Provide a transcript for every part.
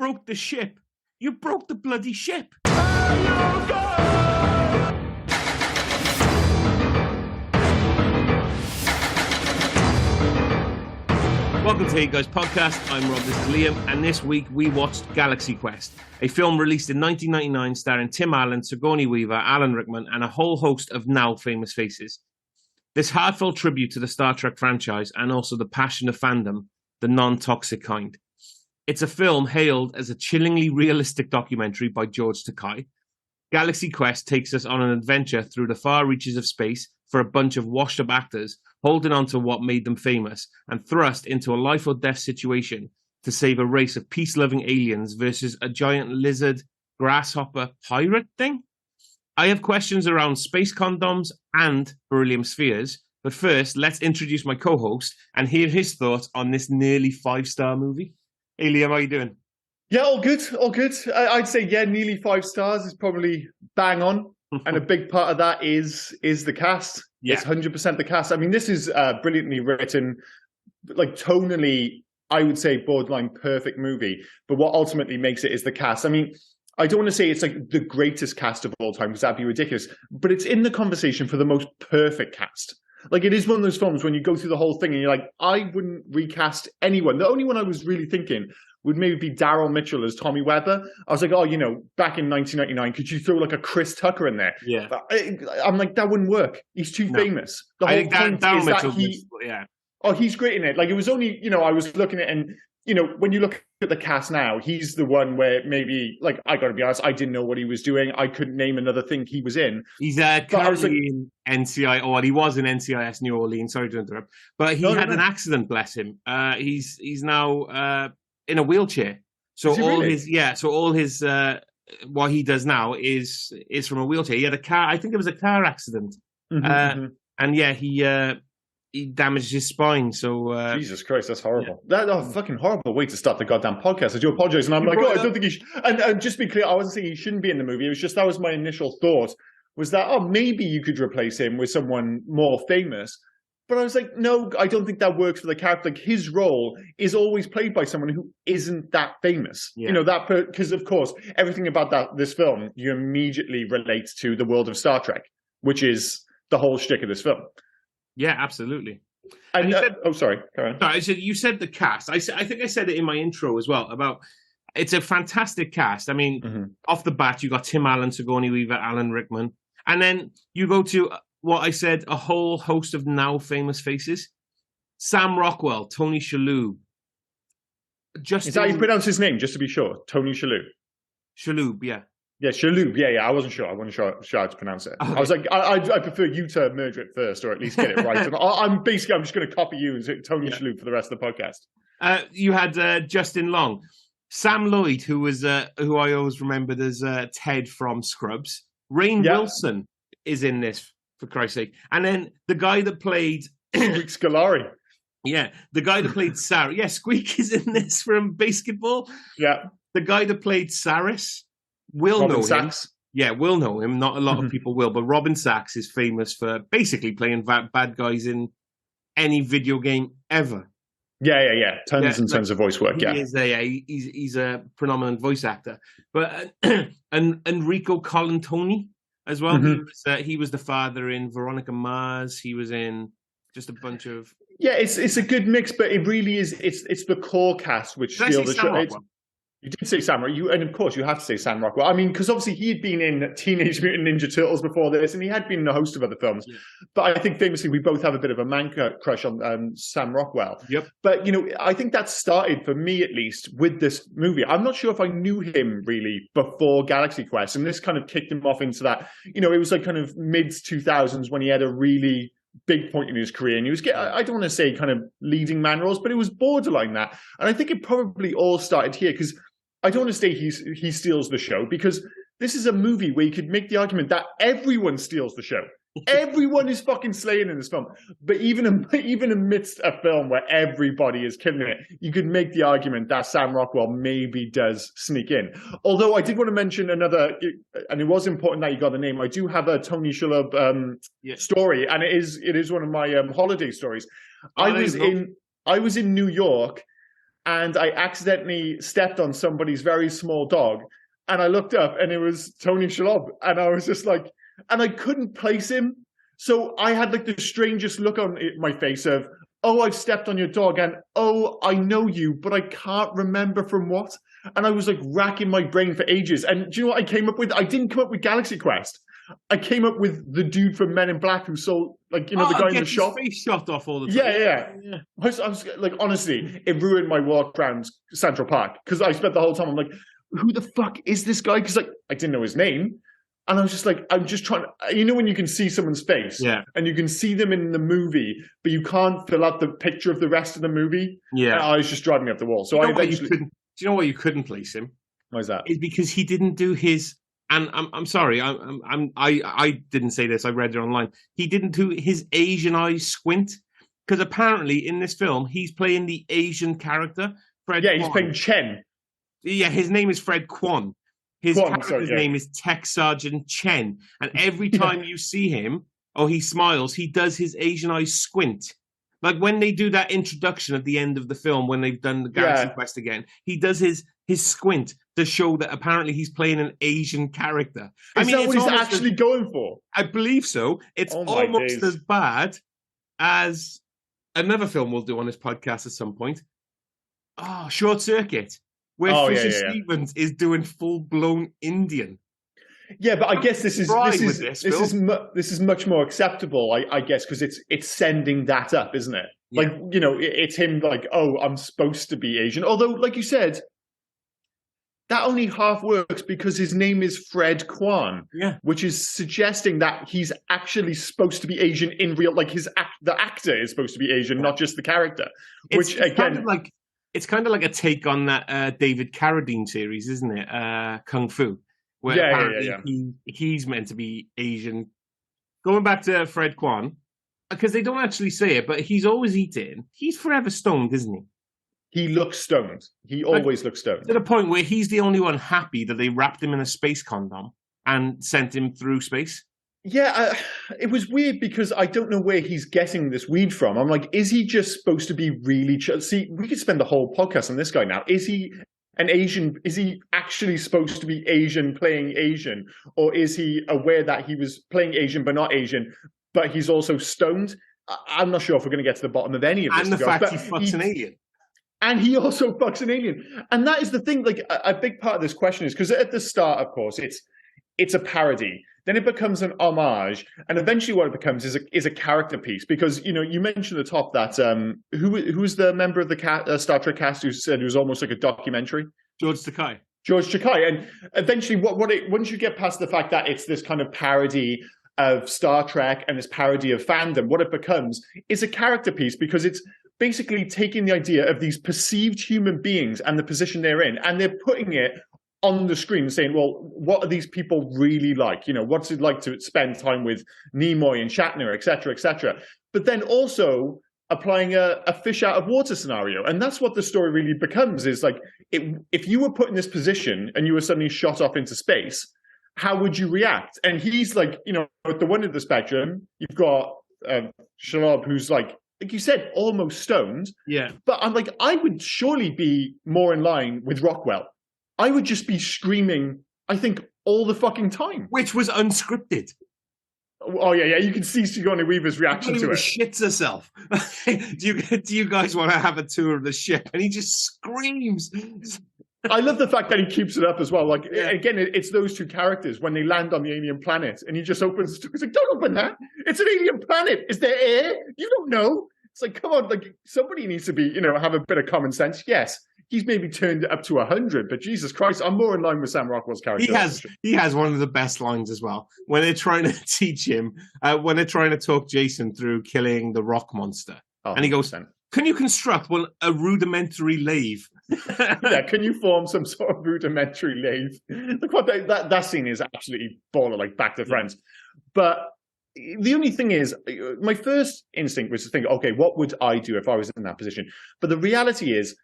broke the ship. You broke the bloody ship. Welcome to Hey Guys Podcast. I'm Rob, this is Liam, and this week we watched Galaxy Quest, a film released in 1999 starring Tim Allen, Sigourney Weaver, Alan Rickman, and a whole host of now famous faces. This heartfelt tribute to the Star Trek franchise and also the passion of fandom, the non-toxic kind. It's a film hailed as a chillingly realistic documentary by George Takei. Galaxy Quest takes us on an adventure through the far reaches of space for a bunch of washed-up actors holding on to what made them famous and thrust into a life-or-death situation to save a race of peace-loving aliens versus a giant lizard, grasshopper, pirate thing? I have questions around space condoms and beryllium spheres, but first, let's introduce my co-host and hear his thoughts on this nearly 5-star movie. Hey, Liam, how you doing? Yeah, all good, all good. I'd say, yeah, nearly 5 stars is probably bang on. And a big part of that is the cast. Yeah. It's 100% the cast. I mean, this is brilliantly written, like tonally, I would say borderline perfect movie. But what ultimately makes it is the cast. I mean, I don't want to say it's like the greatest cast of all time because that'd be ridiculous. But it's in the conversation for the most perfect cast. Like, it is one of those films when you go through the whole thing and you're like, I wouldn't recast anyone. The only one I was really thinking would maybe be Daryl Mitchell as Tommy Weather. I was like, oh, you know, back in 1999, could you throw like a Chris Tucker in there? Yeah. I'm like, that wouldn't work. He's too famous. The whole point is that he's great in it. Like, it was only, you know, I was looking at it and, you know, when you look at the cast now, he's the one where maybe, like, I got to be honest, I didn't know what he was doing. I couldn't name another thing he was in. He's currently in NCI, or he was in NCIS New Orleans. Sorry to interrupt, but he had an accident. Bless him. He's now in a wheelchair. So all his what he does now is from a wheelchair. He had a car. I think it was a car accident, and yeah, he damaged his spine. So Jesus Christ, that's horrible. Yeah. That's a fucking horrible way to start the goddamn podcast. I do apologize, and I'm like, I don't think he should. And just be clear, I wasn't saying he shouldn't be in the movie. It was just that was my initial thought. Was that maybe you could replace him with someone more famous. But I was like, no, I don't think that works for the character. Like, his role is always played by someone who isn't that famous. Yeah. You know, that because of course everything about this film you immediately relate to the world of Star Trek, which is the whole shtick of this film. Yeah, absolutely. And sorry, Karen. Sorry, you said the cast. I think I said it in my intro as well about it's a fantastic cast. I mean, off the bat, you got Tim Allen, Sigourney Weaver, Alan Rickman, and then you go to what I said, a whole host of now famous faces. Sam Rockwell, Tony Shalhoub. Is that how you pronounce his name, just to be sure? Tony Shalhoub. Shalhoub, yeah. Yeah, Shalhoub. Yeah. I wasn't sure. I wasn't sure how to pronounce it. Okay. I was like, I prefer you to merge it first, or at least get it right. And I'm just going to copy you and say Tony Shalhoub for the rest of the podcast. You had Justin Long. Sam Lloyd, who I always remembered as Ted from Scrubs. Rainn Wilson is in this, for Christ's sake. And then the guy that played Squeak Scolari. Yeah, the guy that played Sarah. Yeah, Squeak is in this from Basketball. Yeah. The guy that played Saris will know him. Yeah, will know him. Not a lot of people will, but Robin Sachs is famous for basically playing bad guys in any video game ever. Yeah. Tons and tons of voice work. He's a predominant voice actor. But and Enrico Colantoni as well. He was the father in Veronica Mars. He was in just a bunch of. Yeah, it's a good mix, but it really is. It's the core cast which steal the show. You did say Sam, right? And of course you have to say Sam Rockwell. I mean, because obviously he had been in Teenage Mutant Ninja Turtles before this, and he had been in a host of other films. Yeah. But I think famously we both have a bit of a man crush on Sam Rockwell. Yep. But you know, I think that started for me at least with this movie. I'm not sure if I knew him really before Galaxy Quest, and this kind of kicked him off into that. You know, it was like kind of mid 2000s when he had a really big point in his career, and he was I don't want to say kind of leading man roles, but it was borderline that. And I think it probably all started here because I don't want to say he steals the show, because this is a movie where you could make the argument that everyone steals the show. Everyone is fucking slaying in this film. But even amidst a film where everybody is killing it, you could make the argument that Sam Rockwell maybe does sneak in. Although I did want to mention another, and it was important that you got the name. I do have a Tony Shalhoub story, and it is one of my holiday stories. I was in New York and I accidentally stepped on somebody's very small dog, and I looked up and it was Tony Shalhoub, and I was just like, and I couldn't place him. So I had like the strangest look on my face of, oh, I've stepped on your dog, and oh, I know you, but I can't remember from what. And I was like racking my brain for ages. And do you know what I came up with? I didn't come up with Galaxy Quest. I came up with the dude from Men in Black who sold, like, you know, the guy in the shop. Face shot off all the time. Yeah. I was like, honestly, it ruined my walk around Central Park because I spent the whole time, I'm like, who the fuck is this guy? Because like I didn't know his name. And I was just like, I'm just trying to, you know, when you can see someone's face and you can see them in the movie, but you can't fill out the picture of the rest of the movie. Yeah. And I was just driving me up the wall. So do you know why you couldn't place him? Why is that? It's because he didn't do his, and I'm sorry, I didn't say this, I read it online. He didn't do his Asian eyes squint. Because apparently in this film, he's playing the Asian character, Fred Kwan. He's playing Chen. Yeah, his name is Fred Kwan. His character's name is Tech Sergeant Chen. And every time you see him, or he smiles, he does his Asian eyes squint. Like when they do that introduction at the end of the film, when they've done the Galaxy Quest again, he does his squint to show that apparently he's playing an Asian character. Is that what he's actually going for? I believe so. It's almost as bad as another film we'll do on this podcast at some point. Oh, Short Circuit. Where Fisher Stevens is doing full-blown Indian. Yeah, but I guess this is much more acceptable, I guess, because it's sending that up, isn't it? Yeah. Like, you know, it's him like, oh, I'm supposed to be Asian. Although, like you said, that only half works because his name is Fred Kwan, which is suggesting that he's actually supposed to be Asian in real. Like the actor is supposed to be Asian, not just the character. Which again, it's kind of like a take on that David Carradine series, isn't it? Kung Fu, where he's meant to be Asian. Going back to Fred Kwan, because they don't actually say it, but he's always eating. He's forever stoned, isn't he? He looks stoned. He always looks stoned. To the point where he's the only one happy that they wrapped him in a space condom and sent him through space. Yeah, it was weird because I don't know where he's getting this weed from. I'm like, is he just supposed to be really... See, we could spend the whole podcast on this guy now. Is he an Asian? Is he actually supposed to be Asian playing Asian? Or is he aware that he was playing Asian but not Asian, but he's also stoned? I'm not sure if we're going to get to the bottom of any of this. And the fact he fucks an alien. And he also fucks an alien. And that is the thing, like a big part of this question is, because at the start, of course, it's a parody. Then it becomes an homage, and eventually what it becomes is a character piece. Because, you know, you mentioned at the top that who's the member of the Star Trek cast who said it was almost like a documentary? George Takei. And eventually, once you get past the fact that it's this kind of parody of Star Trek and this parody of fandom, what it becomes is a character piece, because it's basically taking the idea of these perceived human beings and the position they're in, and they're putting it on the screen saying, well, what are these people really like? You know, what's it like to spend time with Nimoy and Shatner, et cetera, et cetera. But then also applying a fish out of water scenario. And that's what the story really becomes, is like, if you were put in this position and you were suddenly shot off into space, how would you react? And he's like, you know, at the one end of the spectrum, you've got Shalhoub, who's like you said, almost stoned. Yeah. But I'm like, I would surely be more in line with Rockwell. I would just be screaming, I think, all the fucking time. Which was unscripted. Oh, yeah. You can see Sigourney Weaver's reaction to it. She shits herself. do you guys want to have a tour of the ship? And he just screams. I love the fact that he keeps it up as well. Like, again, it's those two characters when they land on the alien planet and he just opens the door. He's like, don't open that. It's an alien planet. Is there air? You don't know. It's like, come on, like somebody needs to be, you know, have a bit of common sense. Yes, he's maybe turned it up to 100, but Jesus Christ, I'm more in line with Sam Rockwell's character. He has one of the best lines as well when they're trying to teach him, when they're trying to talk Jason through killing the rock monster, and he goes, "Can you construct a rudimentary lathe?" Yeah, can you form some sort of rudimentary lathe? Look what that scene is absolutely baller, like Back to Friends. But the only thing is, my first instinct was to think, okay, what would I do if I was in that position? But the reality is,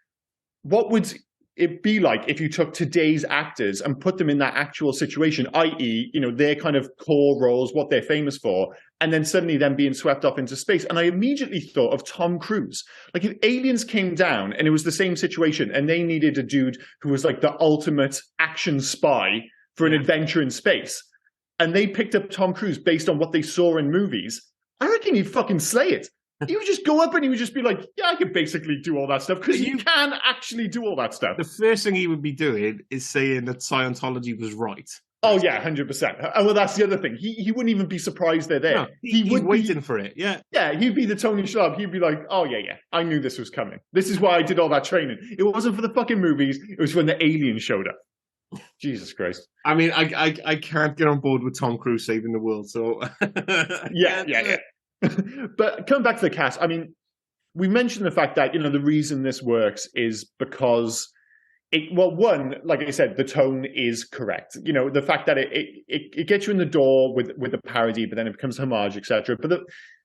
what would it be like if you took today's actors and put them in that actual situation, i.e., you know, their kind of core roles, what they're famous for, and then suddenly them being swept off into space. And I immediately thought of Tom Cruise. Like if aliens came down and it was the same situation and they needed a dude who was like the ultimate action spy for an adventure in space, and they picked up Tom Cruise based on what they saw in movies, I reckon he'd fucking slay it. He would just go up and he would just be like, yeah, I could basically do all that stuff, because you can actually do all that stuff. The first thing he would be doing is saying that Scientology was right. Oh, yeah, 100%. And well, that's the other thing. He wouldn't even be surprised they're there. No, he's waiting for it, yeah. Yeah, he'd be the Tony Shalhoub. He'd be like, oh, yeah, I knew this was coming. This is why I did all that training. It wasn't for the fucking movies. It was when the alien showed up. Jesus Christ. I mean, I can't get on board with Tom Cruise saving the world, so... yeah. But coming back to the cast, I mean, we mentioned the fact that, you know, the reason this works is because one, like I said, the tone is correct. You know, the fact that it gets you in the door with the parody, but then it becomes homage, etc. But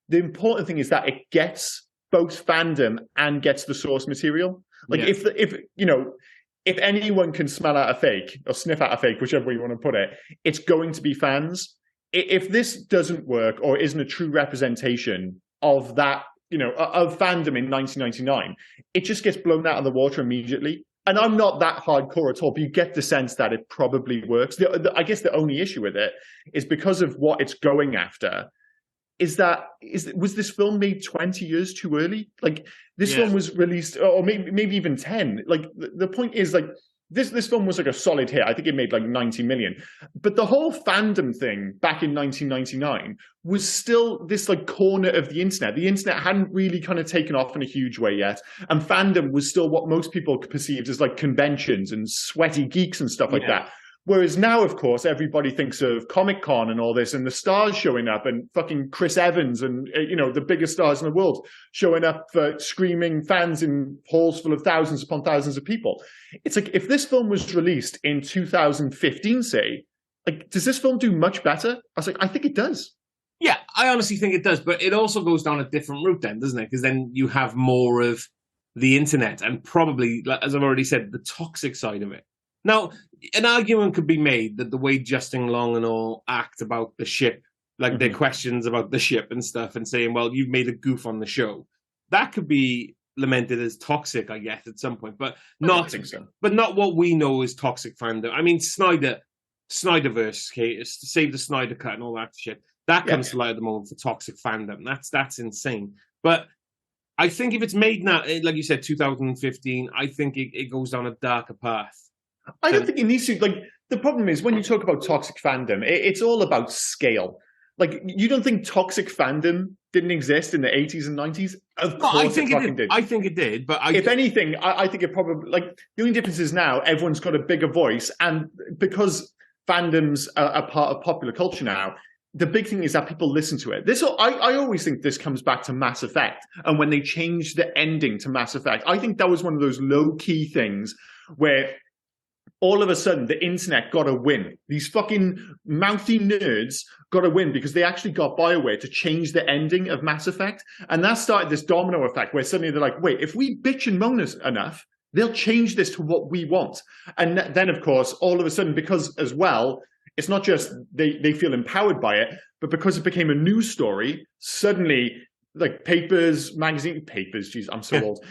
the important thing is that it gets both fandom and gets the source material. Like if anyone can smell out a fake or sniff out a fake, whichever way you want to put it, it's going to be fans. If this doesn't work or isn't a true representation of that, you know, of fandom in 1999, it just gets blown out of the water immediately. And I'm not that hardcore at all, but you get the sense that it probably works. I guess the only issue with it is because of what it's going after. Was this film made 20 years too early? Like this film was released, or maybe even 10. Like the point is, like, This film was like a solid hit. I think it made like 90 million. But the whole fandom thing back in 1999 was still this like corner of the internet. The internet hadn't really kind of taken off in a huge way yet. And fandom was still what most people perceived as like conventions and sweaty geeks and stuff like that. Whereas now, of course, everybody thinks of Comic-Con and all this and the stars showing up and fucking Chris Evans and, you know, the biggest stars in the world showing up for screaming fans in halls full of thousands upon thousands of people. It's like, if this film was released in 2015, say, like, does this film do much better? I was like, I think it does. Yeah, I honestly think it does. But it also goes down a different route then, doesn't it? Because then you have more of the internet and probably, as I've already said, the toxic side of it. Now, an argument could be made that the way Justin Long and all act about the ship, like their questions about the ship and stuff, and saying, well, you've made a goof on the show, that could be lamented as toxic, I guess, at some point, but not what we know as toxic fandom. I mean, Snyderverse, save the Snyder Cut and all that shit, that comes to light at the moment for toxic fandom. That's insane. But I think if it's made now, like you said, 2015, I think it goes down a darker path. I don't think it needs to. Like, the problem is when you talk about toxic fandom, it's all about scale. Like, you don't think toxic fandom didn't exist in the 80s and 90s? Of course, I think it did. I think it did, but if anything, I think it probably, like, the only difference is now everyone's got a bigger voice, and because fandoms are part of popular culture now, the big thing is that people listen to it. I always think this comes back to Mass Effect, and when they changed the ending to Mass Effect, I think that was one of those low-key things where all of a sudden, the internet got a win. These fucking mouthy nerds got a win because they actually got BioWare to change the ending of Mass Effect. And that started this domino effect where suddenly they're like, wait, if we bitch and moan enough, they'll change this to what we want. And then, of course, all of a sudden, because as well, it's not just they feel empowered by it, but because it became a news story, suddenly, like papers, geez, I'm so old,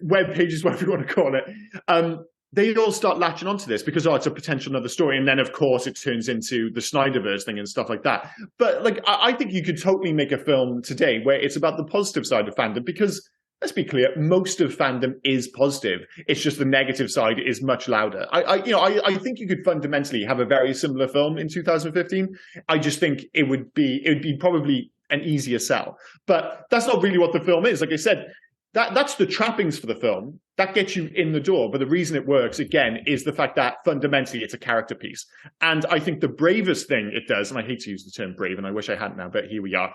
web pages, whatever you want to call it, they all start latching onto this because, it's a potential another story. And then, of course, it turns into the Snyderverse thing and stuff like that. But, like, I think you could totally make a film today where it's about the positive side of fandom because, let's be clear, most of fandom is positive. It's just the negative side is much louder. I think you could fundamentally have a very similar film in 2015. I just think it would be probably an easier sell. But that's not really what the film is. Like I said, that's the trappings for the film. That gets you in the door. But the reason it works, again, is the fact that fundamentally it's a character piece. And I think the bravest thing it does, and I hate to use the term brave, and I wish I hadn't now, but here we are,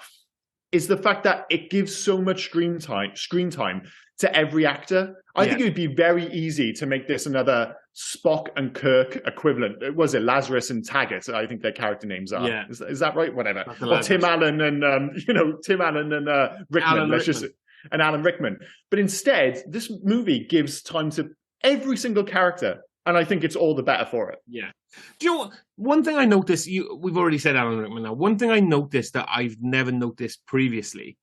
is the fact that it gives so much screen time to every actor. I think it would be very easy to make this another Spock and Kirk equivalent. Was it Lazarus and Taggart? I think their character names are. Yeah. Is that right? Whatever. Or Tim Allen and Rickman. And Alan Rickman. But instead, this movie gives time to every single character And I think it's all the better for it. Yeah. Do you know what? One thing I noticed, we've already said Alan Rickman now. One thing I noticed that I've never noticed previously,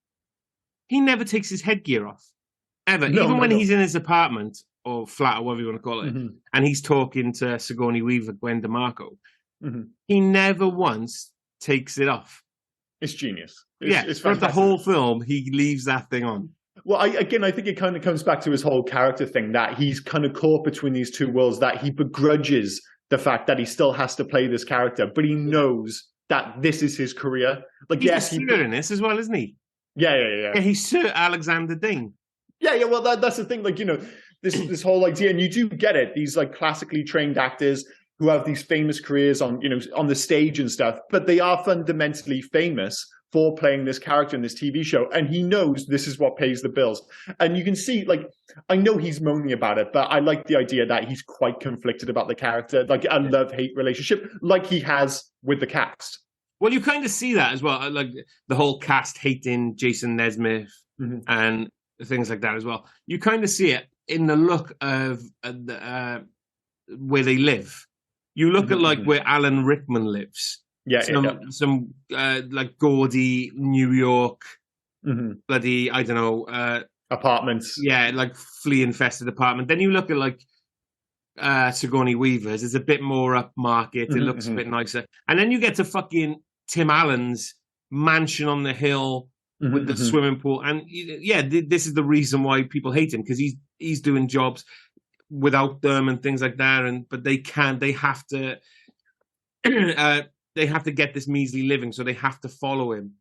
he never takes his headgear off. Ever. No, Even when no. he's in his apartment or flat or whatever you want to call it, and he's talking to Sigourney Weaver, Gwen DeMarco, he never once takes it off. It's genius. It's for the whole film, he leaves that thing on. Well, I think it kind of comes back to his whole character thing, that he's kind of caught between these two worlds, that he begrudges the fact that he still has to play this character, but he knows that this is his career. Like, he's Sir in this as well, isn't he? Yeah. He's Sir Alexander Dane. Yeah. Well, that's the thing. Like, this whole idea, and you do get it. These like classically trained actors who have these famous careers on the stage and stuff, but they are fundamentally famous for playing this character in this TV show, and he knows this is what pays the bills. And you can see, like, I know he's moaning about it, but I like the idea that he's quite conflicted about the character, like a love-hate relationship, like he has with the cast. Well, you kind of see that as well, like the whole cast hating Jason Nesmith and things like that as well. You kind of see it in the look of where they live. You look at like where Alan Rickman lives. Some like gaudy New York, bloody, I don't know, apartments. Yeah, like flea-infested apartment. Then you look at like Sigourney Weaver's. It's a bit more upmarket. It looks a bit nicer. And then you get to fucking Tim Allen's mansion on the hill with the swimming pool. And yeah, this is the reason why people hate him, because he's doing jobs without them and things like that. But they have to. They have to get this measly living, so they have to follow him.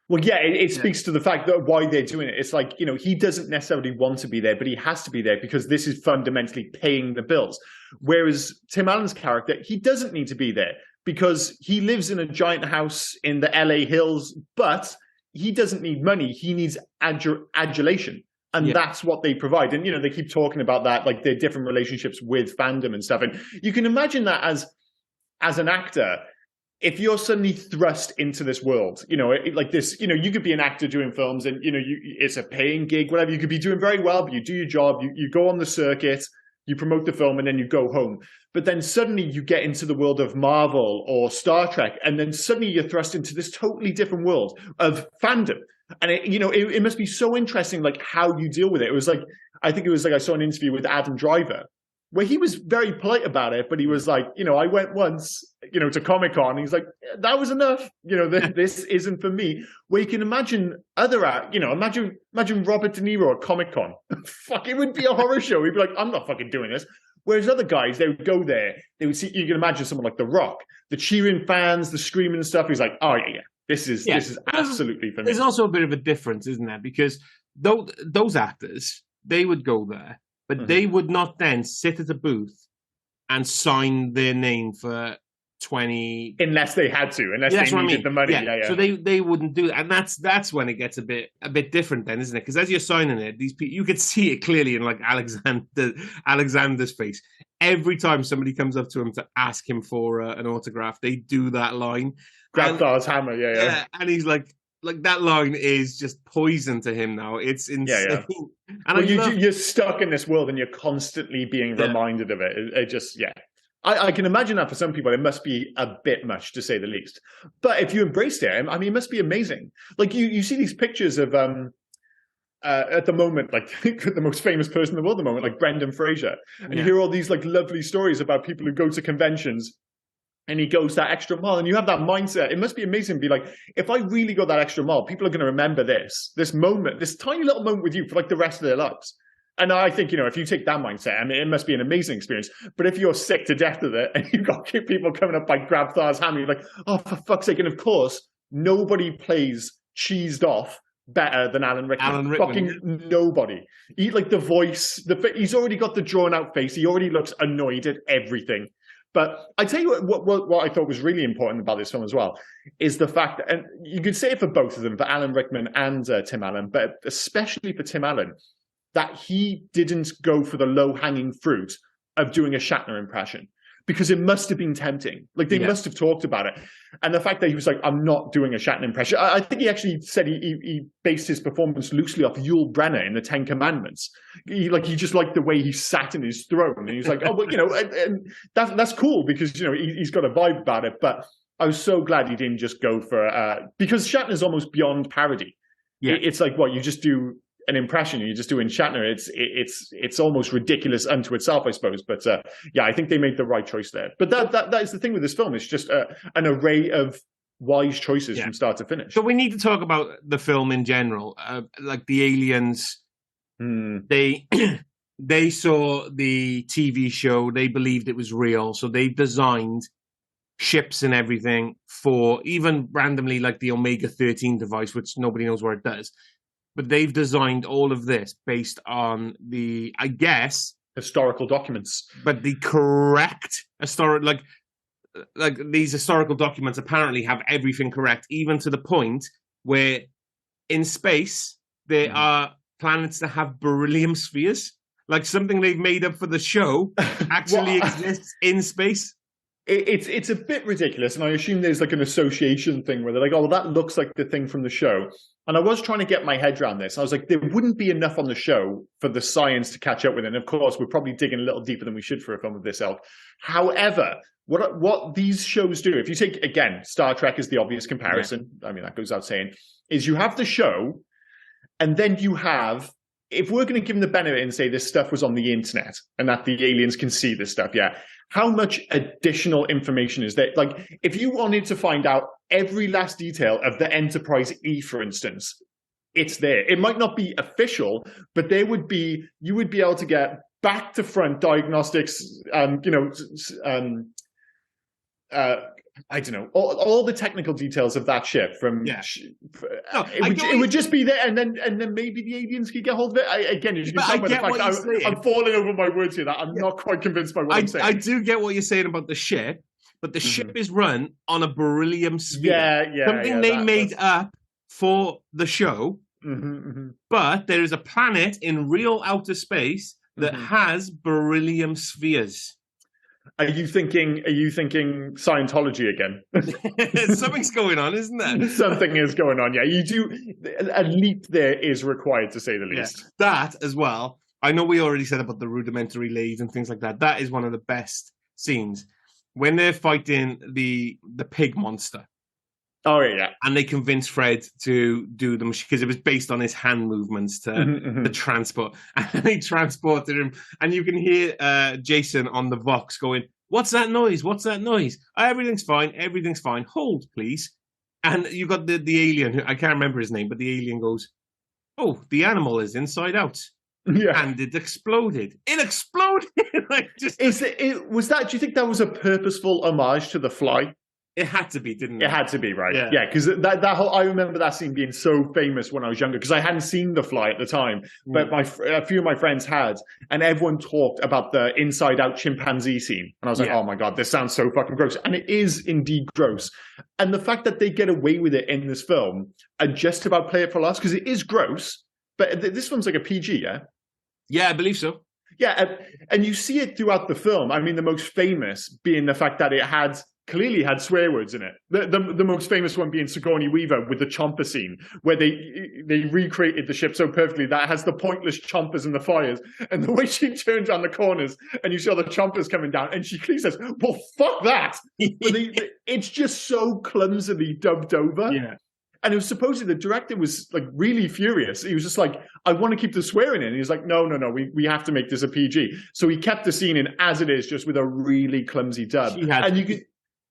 Well, yeah, it speaks to the fact that why they're doing it. It's like, he doesn't necessarily want to be there, but he has to be there because this is fundamentally paying the bills. Whereas Tim Allen's character, he doesn't need to be there because he lives in a giant house in the LA hills, but he doesn't need money. He needs adulation. And that's what they provide. And, they keep talking about that, like their different relationships with fandom and stuff. And you can imagine that as an actor, if you're suddenly thrust into this world, like this, you could be an actor doing films and, it's a paying gig, whatever. You could be doing very well, but you do your job, you go on the circuit, you promote the film, and then you go home. But then suddenly you get into the world of Marvel or Star Trek, and then suddenly you're thrust into this totally different world of fandom. And it must be so interesting, like how you deal with it. It was like, I think it was like I saw an interview with Adam Driver, where he was very polite about it, but he was like, I went once, to Comic-Con. He's like, that was enough. This isn't for me. Where you can imagine imagine Robert De Niro at Comic-Con. Fuck, it would be a horror show. He'd be like, I'm not fucking doing this. Whereas other guys, they would go there. They would see, you can imagine someone like The Rock, the cheering fans, the screaming and stuff. He's like, oh yeah. This is absolutely for me. There's also a bit of a difference, isn't there? Because those actors, they would go there, but they would not then sit at a booth and sign their name for 20... Unless they had to, unless they needed the money. Yeah. So they wouldn't do that. And that's when it gets a bit different then, isn't it? Because as you're signing it, these people, you could see it clearly in like Alexander's face. Every time somebody comes up to him to ask him for an autograph, they do that line. Grab Thor's hammer, yeah. And he's like that line is just poison to him now. It's insane. Yeah. And you're stuck in this world and you're constantly being reminded of it. It just, I can imagine that for some people, it must be a bit much, to say the least. But if you embraced it, I mean, it must be amazing. Like, you see these pictures of, at the moment, like, the most famous person in the world at the moment, like Brendan Fraser. And you hear all these, like, lovely stories about people who go to conventions and he goes that extra mile, and you have that mindset. It must be amazing to be like, if I really go that extra mile, people are going to remember this moment, this tiny little moment with you for like the rest of their lives. And I think, if you take that mindset, I mean, it must be an amazing experience. But if you're sick to death of it and you've got people coming up by grab Thor's hand, you're like, oh, for fuck's sake. And of course, nobody plays cheesed off better than Alan Rickman. Fucking nobody. He, like, the voice, he's already got the drawn out face. He already looks annoyed at everything. But I tell you what I thought was really important about this film as well is the fact that, and you could say it for both of them, for Alan Rickman and Tim Allen, but especially for Tim Allen, that he didn't go for the low-hanging fruit of doing a Shatner impression. because it must have been tempting. Like they must have talked about it. And the fact that he was like, I'm not doing a Shatner impression. I think he actually said he based his performance loosely off Yul Brynner in the Ten Commandments. He just liked the way he sat in his throne. And he was like, oh, well, and that's cool because, he's got a vibe about it. But I was so glad he didn't just go for, because Shatner's almost beyond parody. Yeah. It's like, what, you just do an impression, you just do in Shatner. It's almost ridiculous unto itself, I suppose. But I think they made the right choice there. But that is the thing with this film. It's just an array of wise choices from start to finish. So we need to talk about the film in general. Like the aliens, they saw the TV show, they believed it was real, so they designed ships and everything for, even randomly, like the Omega-13 device, which nobody knows what it does. But they've designed all of this based on the, I guess, historical documents. But the correct like these historical documents apparently have everything correct, even to the point where in space there are planets that have beryllium spheres. Like something they've made up for the show actually exists in space. It's a bit ridiculous, and I assume there's like an association thing where they're like, oh, well, that looks like the thing from the show. And I was trying to get my head around this. I was like, there wouldn't be enough on the show for the science to catch up with it. And of course, we're probably digging a little deeper than we should for a film of this ilk. However, what these shows do, if you take, again, Star Trek is the obvious comparison. I mean, that goes without saying, is you have the show, and then you have, if we're going to give them the benefit and say this stuff was on the internet and that the aliens can see this stuff, how much additional information is there? Like, if you wanted to find out every last detail of the Enterprise E, for instance, it's there. It might not be official, but you would be able to get back to front diagnostics, I don't know, all the technical details of that ship from it would just be there, and then maybe the aliens could get hold of it. Again, you can tell by the fact that I'm falling over my words here that I'm not quite convinced by what I'm saying. I do get what you're saying about the ship, but the ship is run on a beryllium sphere. Something they made up for the show. But there is a planet in real outer space that has beryllium spheres. Are you thinking Scientology again? Something's going on, isn't there? Something is going on, yeah. You do. A leap there is required, to say the least. Yeah. That as well. I know we already said about the rudimentary lathe and things like that. That is one of the best scenes. When they're fighting the pig monster. Oh, yeah. And they convinced Fred to do them because it was based on his hand movements to transport. And they transported him. And you can hear Jason on the Vox going, "What's that noise? What's that noise? Everything's fine. Everything's fine. Hold, please." And you got the alien. I can't remember his name, but the alien goes, "Oh, the animal is inside out." Yeah. And it exploded. It exploded. Like just. Do you think that was a purposeful homage to The Fly? It had to be, didn't it? It had to be, right? Yeah, because that whole, I remember that scene being so famous when I was younger, because I hadn't seen The Fly at the time, but a few of my friends had, and everyone talked about the inside-out chimpanzee scene. And I was like, oh my God, this sounds so fucking gross. And it is indeed gross. And the fact that they get away with it in this film and just about play it for laughs, because it is gross, but this film's like a PG, yeah? Yeah, I believe so. Yeah, and you see it throughout the film. I mean, the most famous being the fact that it clearly had swear words in it. The most famous one being Sigourney Weaver with the chomper scene, where they recreated the ship so perfectly that it has the pointless chompers and the fires, and the way she turns around the corners and you saw the chompers coming down, and she clearly says, "Well, fuck that." It's just so clumsily dubbed over. Yeah. And it was supposedly the director was like really furious. He was just like, "I want to keep the swearing in." And he's like, no, we have to make this a PG. So he kept the scene in as it is, just with a really clumsy dub. And you could.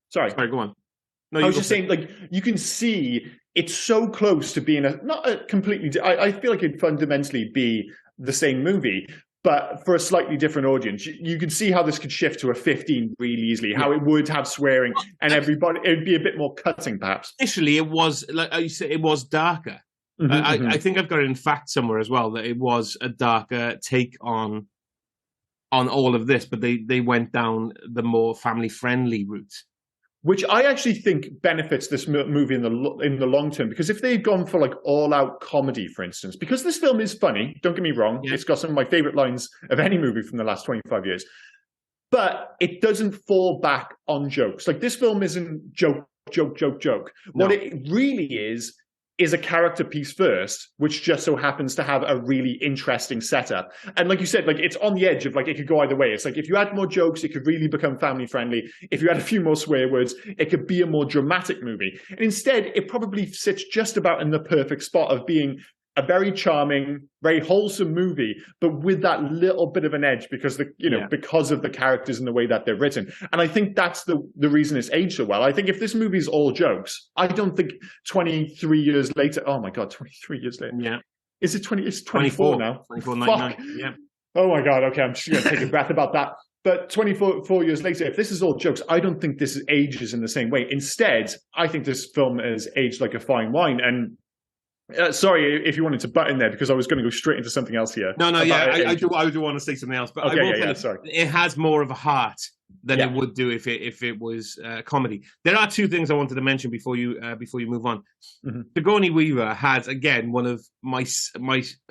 Sorry, go on. No, I was just saying, like, you can see it's so close to being not a completely. I feel like it'd fundamentally be the same movie, but for a slightly different audience. You could see how this could shift to a 15 really easily. How it would have swearing, and everybody, it'd be a bit more cutting, perhaps. Initially, it was like you said, it was darker. I think I've got it in fact somewhere as well that it was a darker take on all of this, but they went down the more family friendly route. Which I actually think benefits this movie in the long term, because if they'd gone for like all-out comedy, for instance, because this film is funny, don't get me wrong, it's got some of my favorite lines of any movie from the last 25 years, but it doesn't fall back on jokes. Like, this film isn't joke. No. What it really is a character piece first, which just so happens to have a really interesting setup. And like you said, like, it's on the edge of, like, it could go either way. It's like, if you add more jokes, it could really become family friendly. If you add a few more swear words, it could be a more dramatic movie. And instead, it probably sits just about in the perfect spot of being a very charming, very wholesome movie, but with that little bit of an edge because because of the characters and the way that they're written. And I think that's the reason it's aged so well. I think if this movie's all jokes, I don't think 23 years later. Oh my God, 23 years later. Yeah. Is it 20? It's 24 now. 24.99. Yeah. Oh my God. Okay, I'm just going to take a breath about that. But 24 years later, if this is all jokes, I don't think this ages in the same way. Instead, I think this film has aged like a fine wine. And sorry if you wanted to butt in there because I was going to go straight into something else here. No, I do want to say something else, but okay, sorry. It has more of a heart than it would do if it was comedy. There are two things I wanted to mention before you move on. Mm-hmm. Sigourney Weaver has again one of my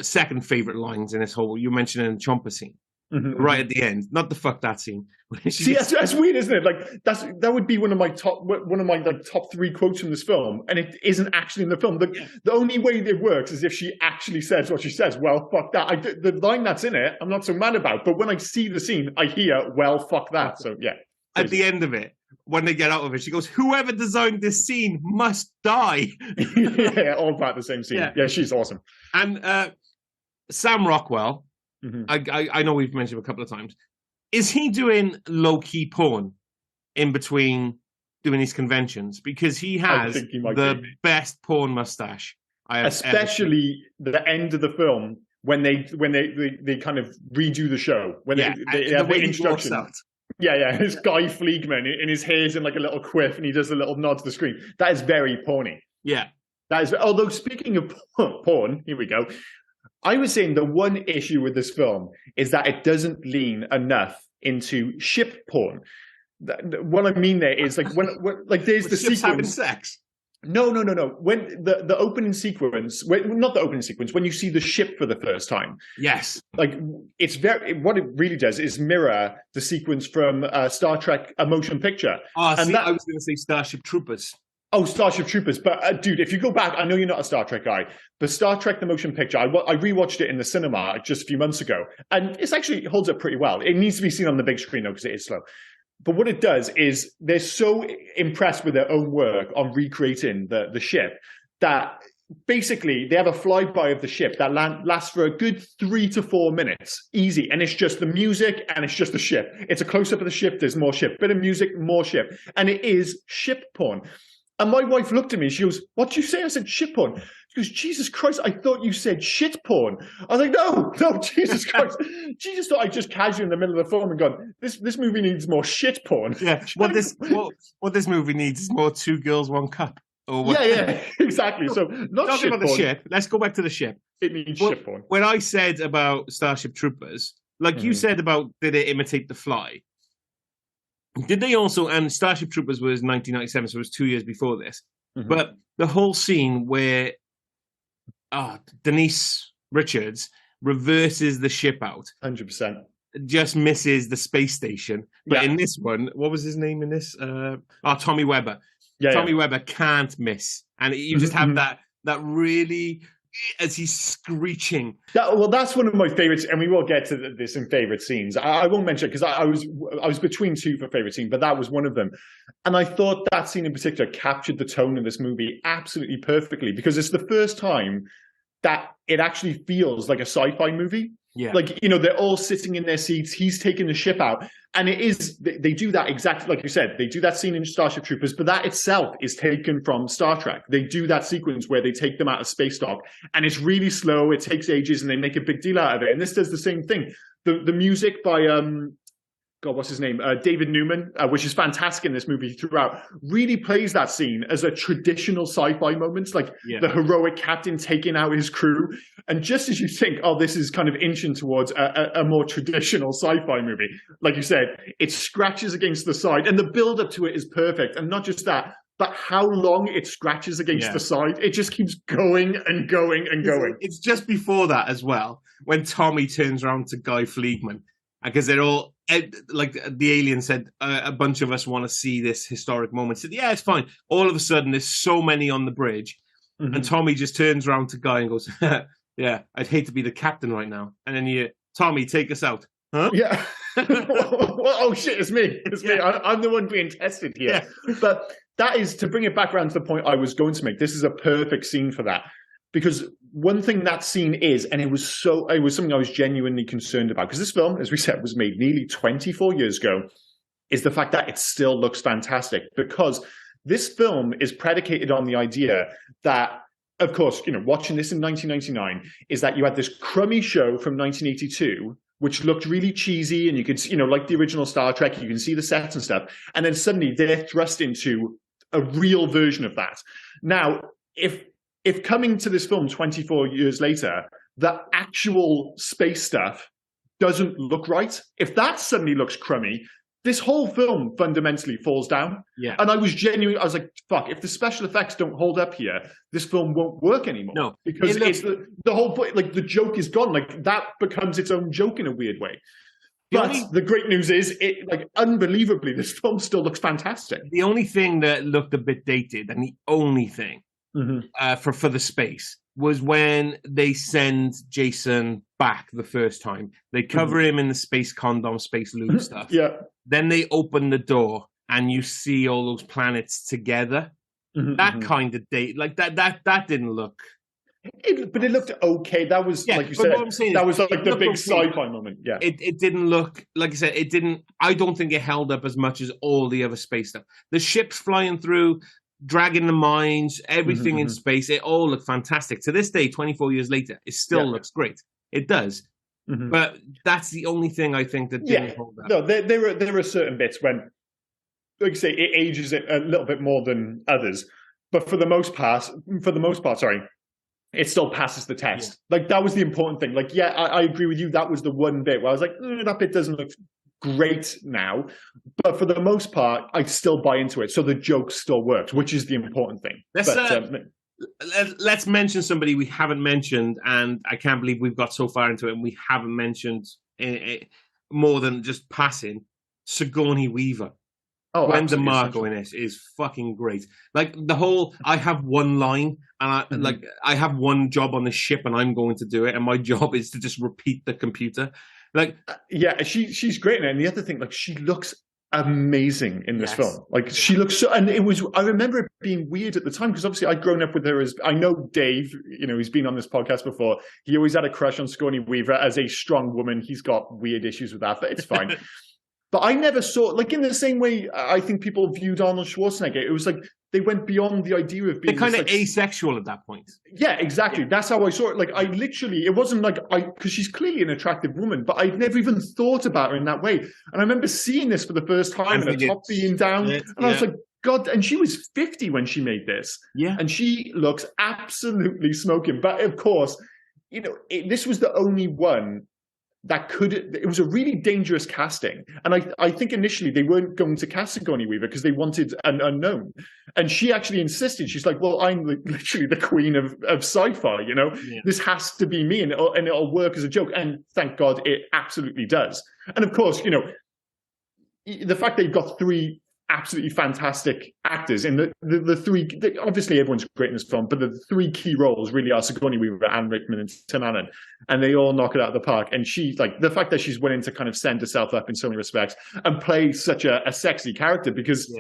second favorite lines in this whole. You mentioned in the Chomper scene. Mm-hmm. Right at the end, not the fuck that scene. See, that's weird, isn't it? Like that would be one of my top three quotes from this film, and it isn't actually in the film. The only way it works is if she actually says what she says. Well, fuck that. The line that's in it, I'm not so mad about. But when I see the scene, I hear, well, fuck that. So yeah. At the end of it, when they get out of it, she goes, "Whoever designed this scene must die." Yeah, all about the same scene. Yeah, she's awesome. And Sam Rockwell. Mm-hmm. I know we've mentioned him a couple of times. Is he doing low-key porn in between doing these conventions? Because he has the best porn mustache I have especially the end of the film when they kind of redo the show. When they have the instructions. Yeah, his Guy Fleegman and his hair's in like a little quiff and he does a little nod to the screen. That is very porny. Yeah. That is. Although speaking of porn, here we go. I was saying the one issue with this film is that it doesn't lean enough into ship porn. What I mean there is like when like there's the sequence having sex. No. When the opening sequence, not the opening sequence, when you see the ship for the first time. Yes. Like it's what it really does is mirror the sequence from Star Trek: A Motion Picture. I was going to say Starship Troopers. Oh, Starship Troopers. But dude, if you go back, I know you're not a Star Trek guy, but Star Trek: The Motion Picture, I rewatched it in the cinema just a few months ago, and it actually holds up pretty well. It needs to be seen on the big screen, though, because it is slow. But what it does is they're so impressed with their own work on recreating the ship that basically they have a flyby of the ship that lasts for a good 3 to 4 minutes, easy. And it's just the music and it's just the ship. It's a close-up of the ship, there's more ship, bit of music, more ship. And it is ship porn. And my wife looked at me, she goes, "What did you say?" I said, "Shit porn." She goes, "Jesus Christ, I thought you said shit porn." I was like, no, Jesus Christ. She just thought I just casually in the middle of the film and gone, this movie needs more shit porn. Yeah, what this movie needs is more Two Girls, One Cup. Yeah, exactly. So not talking shit about porn. the ship, let's go back to the ship. It needs shit porn. When I said about Starship Troopers, like you said about did it imitate The Fly, did they also, and Starship Troopers was 1997, so it was 2 years before this, but the whole scene where Denise Richards reverses the ship out. 100%. Just misses the space station. But in this one, what was his name in this? Tommy Webber. Yeah, Tommy Webber can't miss. And you just have that really, as he's screeching. That's one of my favorites, and we will get to this in favorite scenes. I won't mention it because I was between two for favorite scene, but that was one of them. And I thought that scene in particular captured the tone of this movie absolutely perfectly because it's the first time that it actually feels like a sci-fi movie. Yeah. Like, they're all sitting in their seats. He's taking the ship out. And it is, they do that exactly like you said. They do that scene in Starship Troopers, but that itself is taken from Star Trek. They do that sequence where they take them out of space dock. And it's really slow. It takes ages and they make a big deal out of it. And this does the same thing. The music by, what's his name? David Newman, which is fantastic in this movie throughout, really plays that scene as a traditional sci-fi moment, like the heroic captain taking out his crew. And just as you think, this is kind of inching towards a more traditional sci-fi movie, like you said, it scratches against the side and the build-up to it is perfect. And not just that, but how long it scratches against the side. It just keeps going and going and going. It's just before that as well, when Tommy turns around to Guy Fleegman, because they're all like the alien said, a bunch of us want to see this historic moment. Said, yeah, it's fine. All of a sudden, there's so many on the bridge, and Tommy just turns around to Guy and goes, "Yeah, I'd hate to be the captain right now." And then Tommy, take us out. Huh? Yeah. Oh shit, it's me. It's me. I'm the one being tested here. Yeah. But that is, to bring it back around to the point I was going to make, this is a perfect scene for that. Because one thing that scene is, and it was something I was genuinely concerned about, because this film, as we said, was made nearly 24 years ago, is the fact that it still looks fantastic. Because this film is predicated on the idea that, of course, watching this in 1999, is that you had this crummy show from 1982, which looked really cheesy, and you could, like the original Star Trek, you can see the sets and stuff. And then suddenly they're thrust into a real version of that. Now, if coming to this film 24 years later, the actual space stuff doesn't look right, if that suddenly looks crummy, this whole film fundamentally falls down. Yeah. And I was like, fuck, if the special effects don't hold up here, this film won't work anymore. No. Because it's the whole point, like the joke is gone. Like that becomes its own joke in a weird way. But the great news is, unbelievably, this film still looks fantastic. The only thing that looked a bit dated, and the only thing for the space, was when they send Jason back the first time. They cover him in the space condom, space lube stuff. Yeah. Then they open the door and you see all those planets together. That kind of date, like that didn't look. But it looked okay. That was, like you said, that was like the big sci-fi moment. Yeah. It didn't look, like I said, I don't think it held up as much as all the other space stuff. The ships flying through, dragging the mines, everything in space, it all looked fantastic. To this day, 24 years later, it still looks great. It does. But that's the only thing I think that didn't hold up. No, there are certain bits when, like you say, it ages it a little bit more than others. But for the most part, sorry, it still passes the test. Yeah. Like, that was the important thing. Like, yeah, I agree with you. That was the one bit where I was like, that bit doesn't look great now. But for the most part, I still buy into it. So the joke still works, which is the important thing. Let's mention somebody we haven't mentioned, and I can't believe we've got so far into it and we haven't mentioned more than just passing. Sigourney Weaver. Oh, Gwen DeMarco in this is fucking great. Like the whole, I have one line, and I have one job on the ship, and I'm going to do it, and my job is to just repeat the computer. Like, yeah, she's great in it. And the other thing, like, she looks amazing in this film. Like, she looks so, and I remember it being weird at the time, because obviously I'd grown up with her as, I know Dave, he's been on this podcast before. He always had a crush on Sigourney Weaver as a strong woman. He's got weird issues with that, but it's fine. But I never saw, like, in the same way I think people viewed Arnold Schwarzenegger, it was like they went beyond the idea of being... They're kind of asexual at that point. Yeah, exactly. Yeah. That's how I saw it. Like, I literally, it wasn't like, because she's clearly an attractive woman, but I'd never even thought about her in that way. And I remember seeing this for the first time, and her top being down, and I was like, God, and she was 50 when she made this. Yeah. And she looks absolutely smoking. But of course, this was the only one that it was a really dangerous casting. And I think initially they weren't going to cast Sigourney Weaver because they wanted an unknown. And she actually insisted. She's like, well, I'm literally the queen of sci-fi, This has to be me, and it'll work as a joke. And thank God it absolutely does. And of course, the fact that you've got three absolutely fantastic actors in the three, obviously everyone's great in this film, but the three key roles really are Sigourney Weaver, Alan Rickman, and Tim Allen, and they all knock it out of the park. And she, like, the fact that she's willing to kind of send herself up in so many respects and play such a sexy character, because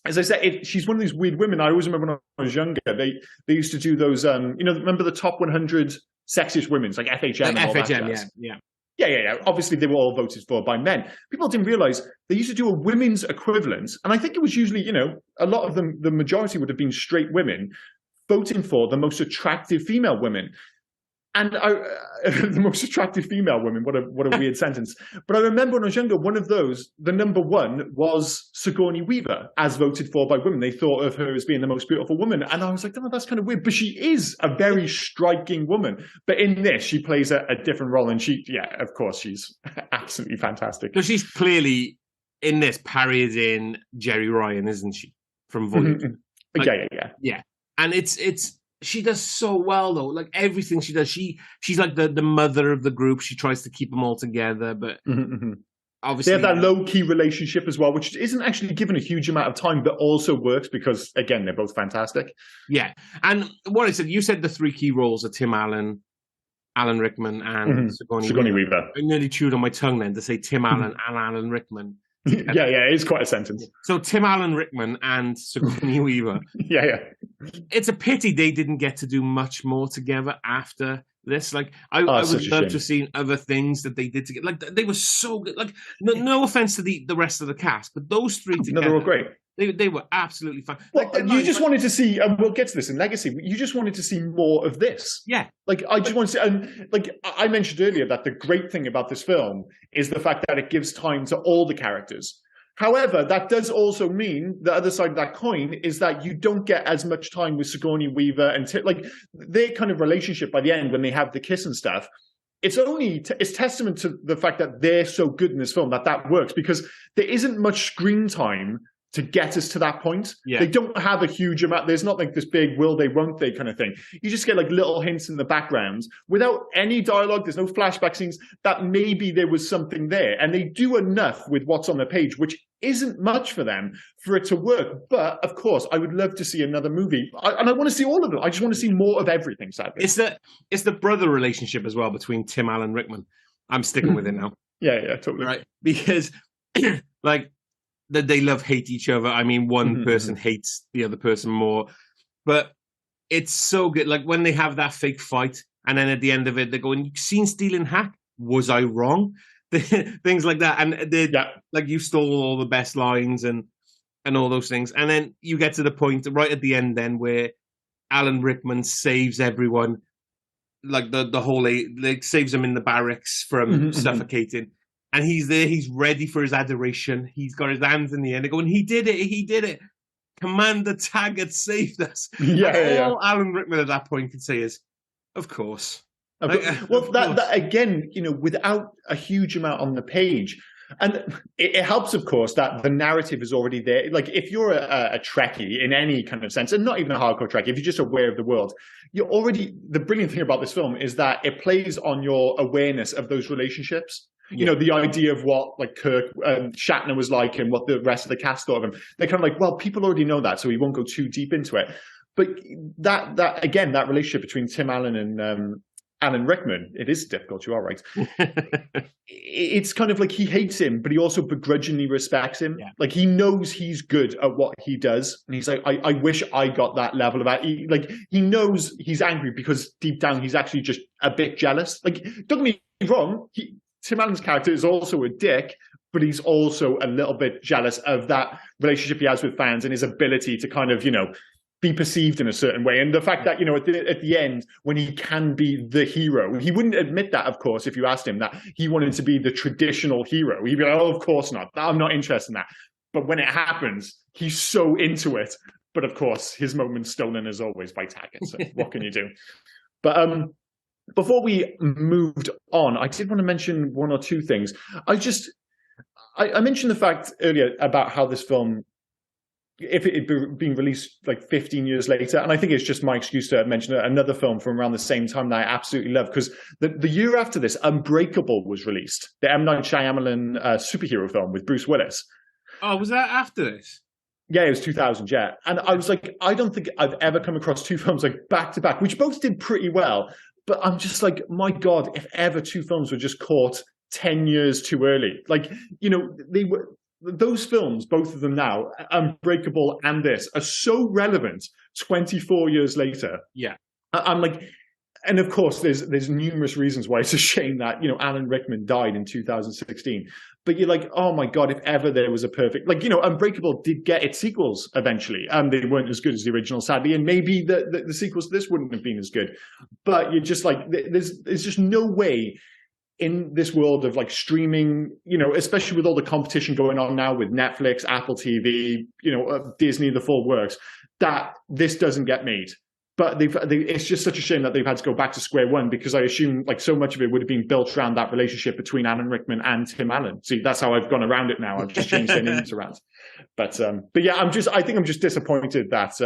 as I said, she's one of these weird women. I always remember when I was younger, they used to do those remember the top 100 sexiest women, like FHM, and all FHM, that jazz. Yeah. Yeah. Obviously, they were all voted for by men. People didn't realize they used to do a women's equivalent. And I think it was usually, a lot of them, the majority would have been straight women voting for the most attractive female women. And the most attractive female women, what a weird sentence. But I remember when I was younger, one of those, the number one was Sigourney Weaver, as voted for by women. They thought of her as being the most beautiful woman. And I was like, oh, that's kind of weird. But she is a very striking woman. But in this, she plays a different role. And of course, she's absolutely fantastic. So she's clearly, in this, parodying Jerry Ryan, isn't she? From Voyager. Yeah. And it's she does so well, though. Like, everything she does, she's like the mother of the group. She tries to keep them all together, but obviously they have that low-key relationship as well, which isn't actually given a huge amount of time, but also works because, again, they're both fantastic. Yeah. And what I said, you said the three key roles are Tim Allen, Alan Rickman, and Sigourney Weaver. I nearly chewed on my tongue then to say Tim Allen and Alan Rickman. Yeah, it is quite a sentence. So Tim Allen, Rickman, and Sigourney Weaver. Yeah. It's a pity they didn't get to do much more together after this. Like, I would love to have seen other things that they did together. Like, they were so good. Like, no offense to the rest of the cast, but those three together, they were great. They were absolutely fun. Well, you just wanted to see, and we'll get to this in Legacy, you just wanted to see more of this. Yeah. Like, I just want to see, and like I mentioned earlier, that the great thing about this film is the fact that it gives time to all the characters. However, that does also mean the other side of that coin is that you don't get as much time with Sigourney Weaver and like their kind of relationship by the end when they have the kiss and stuff. It's testament to the fact that they're so good in this film that works, because there isn't much screen time to get us to that point. Yeah. They don't have a huge amount. There's not like this big will they, won't they kind of thing. You just get like little hints in the background without any dialogue. There's no flashback scenes that maybe there was something there. And they do enough with what's on the page, which isn't much for them for it to work. But of course, I would love to see another movie. And I want to see all of them. I just want to see more of everything, sadly. It's the brother relationship as well between Tim Allen Rickman. I'm sticking with it now. Yeah, totally. Right. Because like, that they hate each other. I mean, one person hates the other person more, but it's so good. Like when they have that fake fight, and then at the end of it, they're going, "You've seen Stealing Hack? Was I wrong?" Things like that, and like you stole all the best lines and all those things, and then you get to the point right at the end, then where Alan Rickman saves everyone, like the whole like saves them in the barracks from suffocating. And he's there, he's ready for his adoration. He's got his hands in the air. They're going, he did it. Commander Taggart saved us. All Alan Rickman at that point can say is, of course. That again, without a huge amount on the page. And it helps, of course, that the narrative is already there. Like, if you're a Trekkie in any kind of sense, and not even a hardcore Trekkie, if you're just aware of the world, the brilliant thing about this film is that it plays on your awareness of those relationships. The idea of what like Kirk Shatner was like and what the rest of the cast thought of him. They're kind of like, well, people already know that, so we won't go too deep into it. But that again, that relationship between Tim Allen and Alan Rickman, it is difficult. You are right. It's kind of like he hates him, but he also begrudgingly respects him. Yeah. Like he knows he's good at what he does, and he's like, I wish I got that level of that. He knows he's angry because deep down he's actually just a bit jealous. Like, don't get me wrong. Tim Allen's character is also a dick, but he's also a little bit jealous of that relationship he has with fans and his ability to kind of, be perceived in a certain way. And the fact that, at the end, when he can be the hero, he wouldn't admit that, of course, if you asked him that he wanted to be the traditional hero. He'd be like, oh, of course not. I'm not interested in that. But when it happens, he's so into it. But of course, his moment's stolen as always by Taggart. So what can you do? But before we moved on, I did want to mention one or two things. I mentioned the fact earlier about how this film, if it had been released like 15 years later, and I think it's just my excuse to mention another film from around the same time that I absolutely love, because the year after this, Unbreakable was released, the M. Night Shyamalan superhero film with Bruce Willis. Oh, was that after this? Yeah, it was 2000, yeah. And I was like, I don't think I've ever come across two films like back to back, which both did pretty well. But I'm just like, my God, if ever two films were just caught 10 years too early. Like, they were, those films, both of them now, Unbreakable and this, are so relevant 24 years later. Yeah. I'm like, and of course, there's numerous reasons why it's a shame that, Alan Rickman died in 2016. But you're like, oh my God, if ever there was a perfect, like, Unbreakable did get its sequels eventually, and they weren't as good as the original, sadly. And maybe the sequels to this wouldn't have been as good. But you're just like, there's just no way in this world of like streaming, especially with all the competition going on now with Netflix, Apple TV, Disney, the full works, that this doesn't get made. But it's just such a shame that they've had to go back to square one, because I assume like so much of it would have been built around that relationship between Alan Rickman and Tim Allen. See, that's how I've gone around it now. I've just changed their names around. But yeah, I think I'm just disappointed that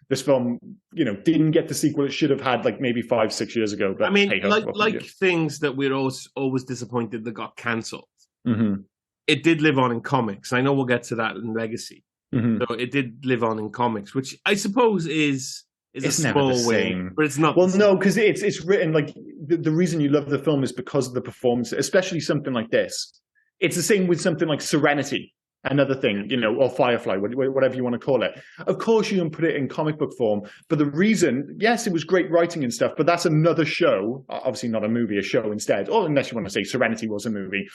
this film, didn't get the sequel it should have had like maybe 5-6 years ago. But I mean, like things that we're always disappointed that got cancelled. Mm-hmm. it did live on in comics. I know we'll get to that in Legacy. Mm-hmm. So it did live on in comics, which I suppose is it's a never small the same. win, but it's not. Well, no, because it's written like the reason you love the film is because of the performance, especially something like this. It's the same with something like Serenity, another thing, you know, or Firefly, whatever you want to call it. Of course, you can put it in comic book form, but the reason, yes, it was great writing and stuff, but that's another show, obviously not a movie, a show instead, or unless you want to say Serenity was a movie,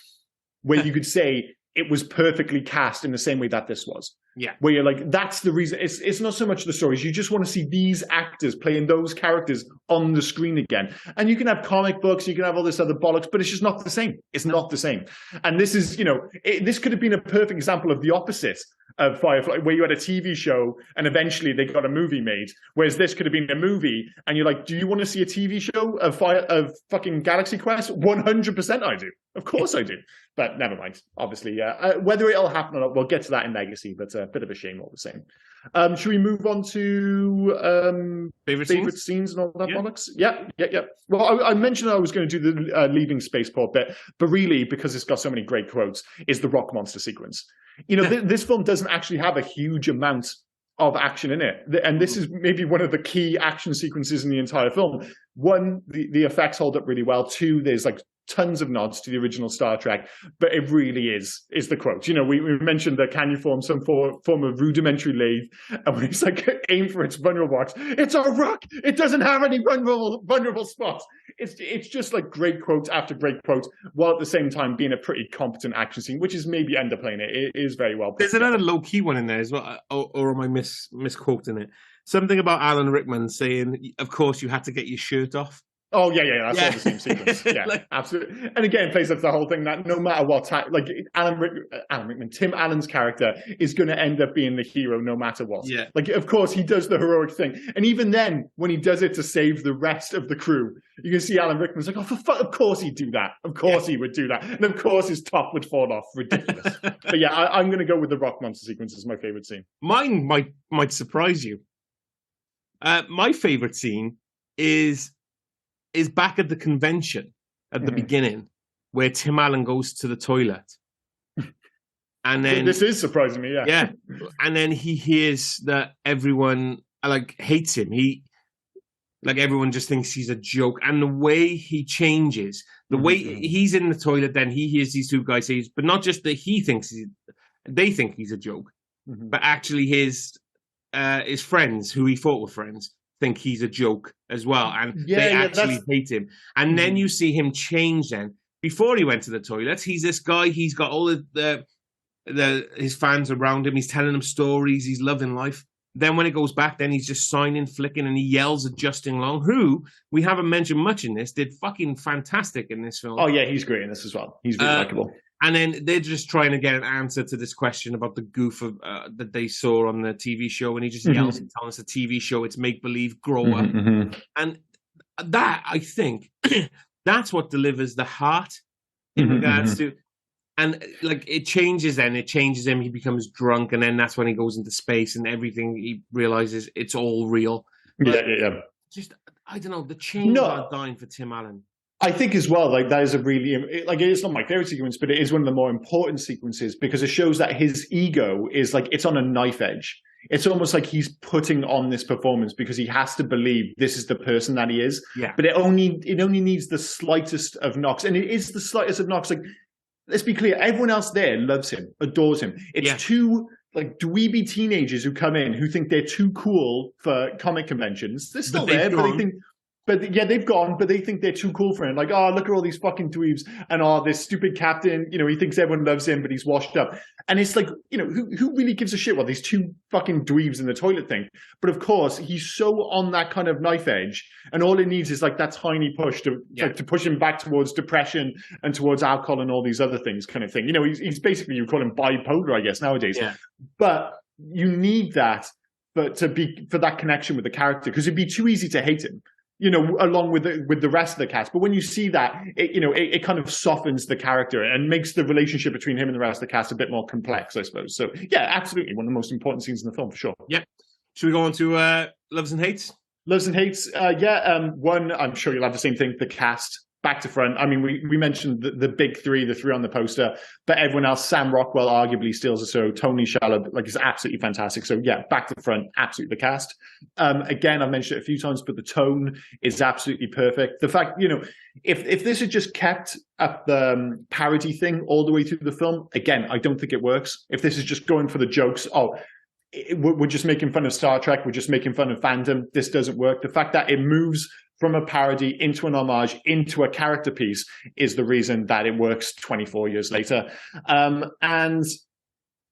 where you could say it was perfectly cast in the same way that this was. Yeah. Where you're like, that's the reason. It's not so much the stories. You just want to see these actors playing those characters on the screen again. And you can have comic books, you can have all this other bollocks, but it's just not the same. It's not the same. And this is, you know, this could have been a perfect example of the opposite of Firefly, where you had a TV show and eventually they got a movie made. Whereas this could have been a movie and you're like, do you want to see a TV show of fucking Galaxy Quest? 100% I do. Of course I do. But never mind. Obviously, whether it'll happen or not, we'll get to that in Legacy, but a bit of a shame all the same. Should we move on to favorite scenes and all that bollocks? Yeah. Well, I mentioned I was going to do the leaving spaceport bit, but really, because it's got so many great quotes, is the rock monster sequence. You know, this film doesn't actually have a huge amount of action in it. And this is maybe one of the key action sequences in the entire film. One, the effects hold up really well. Two, there's like tons of nods to the original Star Trek, but it really is the quote. You know, we mentioned that can you form some form of rudimentary lathe, and when it's like aim for its vulnerable box, it's a rock. It doesn't have any vulnerable spots. It's just like great quotes after great quotes, while at the same time being a pretty competent action scene, which is maybe underplaying it. It is very well. There's another low key one in there as well, or am I misquoting it? Something about Alan Rickman saying, "Of course, you had to get your shirt off." Oh, yeah, that's all the same sequence. Yeah, like, absolutely. And again, it plays up the whole thing that no matter what, like Alan Rickman, Tim Allen's character is going to end up being the hero no matter what. Yeah. Like, of course, he does the heroic thing. And even then, when he does it to save the rest of the crew, you can see Alan Rickman's like, oh, of course he'd do that. Of course he would do that. And of course his top would fall off. Ridiculous. But yeah, I'm going to go with the rock monster sequence as my favorite scene. Mine might surprise you. My favorite scene is back at the convention at the beginning, where Tim Allen goes to the toilet. And then this is surprising me, yeah. And then he hears that everyone like hates him. Everyone just thinks he's a joke. And the way he changes, the way he's in the toilet, then he hears these two guys say, but not just that they think he's a joke, but actually his friends, who he thought were friends, think he's a joke as well, and they actually hate him. And then you see him change. Then before he went to the toilet, he's this guy. He's got all his fans around him. He's telling them stories. He's loving life. Then when it goes back, then he's just signing, flicking, and he yells at Justin Long, who we haven't mentioned much in this, did fucking fantastic in this film. Oh yeah, he's great in this as well. He's really likable. And then they're just trying to get an answer to this question about the goof of, that they saw on the TV show. And he just yells and tells us a TV show, it's make-believe, grow up. And that, I think, that's what delivers the heart in regards to... And like it changes him, he becomes drunk, and then that's when he goes into space and everything, he realizes it's all real. But just, I don't know, the chains are dying for Tim Allen. I think as well, like that is a really, like it's not my favorite sequence, but it is one of the more important sequences because it shows that his ego is like, it's on a knife edge. It's almost like he's putting on this performance because he has to believe this is the person that he is. Yeah. But it only needs the slightest of knocks. And it is the slightest of knocks. Like, let's be clear, everyone else there loves him, adores him. It's two like dweeby teenagers who come in who think they're too cool for comic conventions. They're still there, but they think... But yeah, they've gone, but they think they're too cool for him. Like, oh, look at all these fucking dweebs. And this stupid captain, you know, he thinks everyone loves him, but he's washed up. And it's like, you know, who really gives a shit what these two fucking dweebs in the toilet think? But of course, he's so on that kind of knife edge. And all it needs is like that tiny push to push him back towards depression and towards alcohol and all these other things kind of thing. You know, he's basically, you call him bipolar, I guess, nowadays. Yeah. But you need that for that connection with the character, because it'd be too easy to hate him, you know, along with the rest of the cast. But when you see that, it kind of softens the character and makes the relationship between him and the rest of the cast a bit more complex, I suppose. So, yeah, absolutely. One of the most important scenes in the film, for sure. Yeah. Should we go on to Loves and Hates? Loves and Hates. One, I'm sure you'll have the same thing. The cast back to front. I mean, we mentioned the big three, the three on the poster, but everyone else, Sam Rockwell arguably steals the show. Tony Shalhoub, like, is absolutely fantastic. So yeah, back to front, absolutely the cast. Again, I've mentioned it a few times, but the tone is absolutely perfect. The fact, you know, if this had just kept up the parody thing all the way through the film, again, I don't think it works. If this is just going for the jokes, we're just making fun of Star Trek, we're just making fun of fandom, this doesn't work. The fact that it moves from a parody into an homage, into a character piece, is the reason that it works 24 years later. And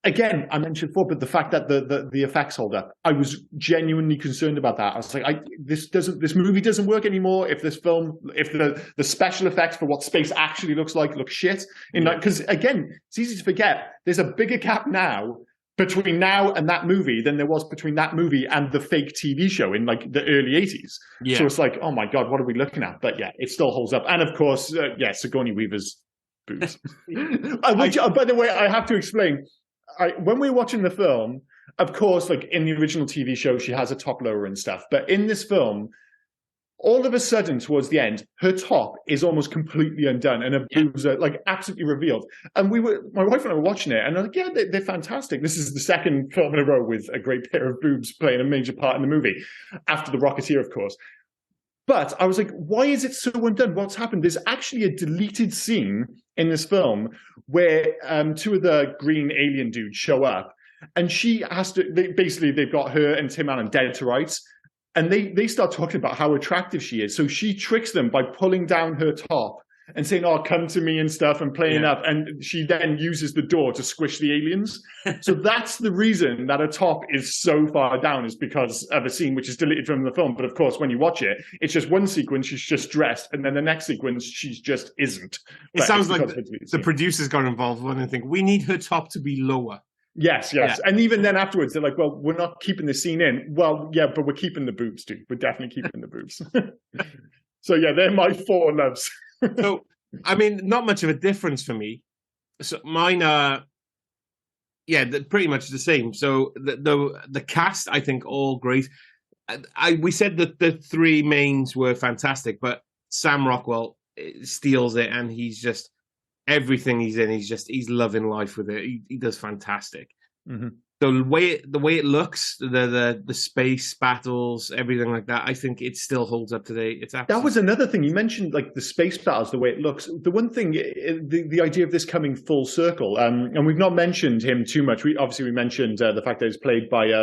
again, I mentioned before, but the fact that the effects hold up, I was genuinely concerned about that. I was like, this movie doesn't work anymore if this film, if the special effects for what space actually looks like look shit. Because again, it's easy to forget, there's a bigger gap now between now and that movie than there was between that movie and the fake TV show in like the early 80s. Yeah. So it's like, oh my God, what are we looking at? But yeah, it still holds up. And of course, Sigourney Weaver's boobs. Which, by the way, I have to explain. When we were watching the film, of course, like in the original TV show, she has a top lower and stuff. But in this film, all of a sudden, towards the end, her top is almost completely undone and her boobs are like absolutely revealed. And my wife and I were watching it and I'm like, yeah, they're fantastic. This is the second film in a row with a great pair of boobs playing a major part in the movie, after The Rocketeer, of course. But I was like, why is it so undone? What's happened? There's actually a deleted scene in this film where two of the green alien dudes show up and she has to, they've got her and Tim Allen dead to rights. And they start talking about how attractive she is. So she tricks them by pulling down her top and saying, oh, come to me and stuff and playing up. And she then uses the door to squish the aliens. So that's the reason that her top is so far down, is because of a scene which is deleted from the film. But of course, when you watch it, it's just one sequence, she's just dressed. And then the next sequence, she just isn't. It sounds like the producers got involved when they think, we need her top to be lower. Yes. Yeah. And even then afterwards, they're like, well, we're not keeping the scene in. Well, yeah, but we're keeping the boobs, dude. We're definitely keeping the boobs. So, yeah, they're my four loves. So, I mean, not much of a difference for me. So mine are, pretty much the same. So the cast, I think, all great. We said that the three mains were fantastic, but Sam Rockwell steals it, and he's just... everything he's in, he's loving life with it. He does fantastic. Mm-hmm. So the way it looks, the space battles, everything like that, I think it still holds up today. That was another thing you mentioned, like the space battles, the way it looks. The one thing, the idea of this coming full circle, and we've not mentioned him too much. We mentioned the fact that it's played by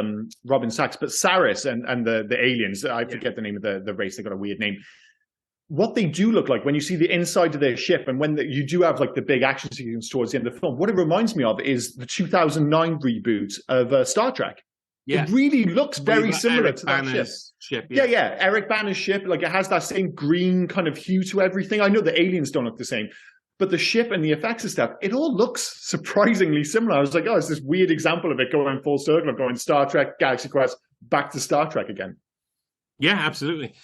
Robin Sachs, but Saris and the aliens. I forget the name of the race. They got a weird name. What they do look like when you see the inside of their ship, and when you do have like the big action sequence towards the end of the film, what it reminds me of is the 2009 reboot of Star Trek. Yeah. It really looks very similar to that ship. Yeah. Eric Banner's ship, like it has that same green kind of hue to everything. I know the aliens don't look the same, but the ship and the effects and stuff, it all looks surprisingly similar. I was like, oh, it's this weird example of it going full circle, of going Star Trek, Galaxy Quest, back to Star Trek again. Yeah, absolutely.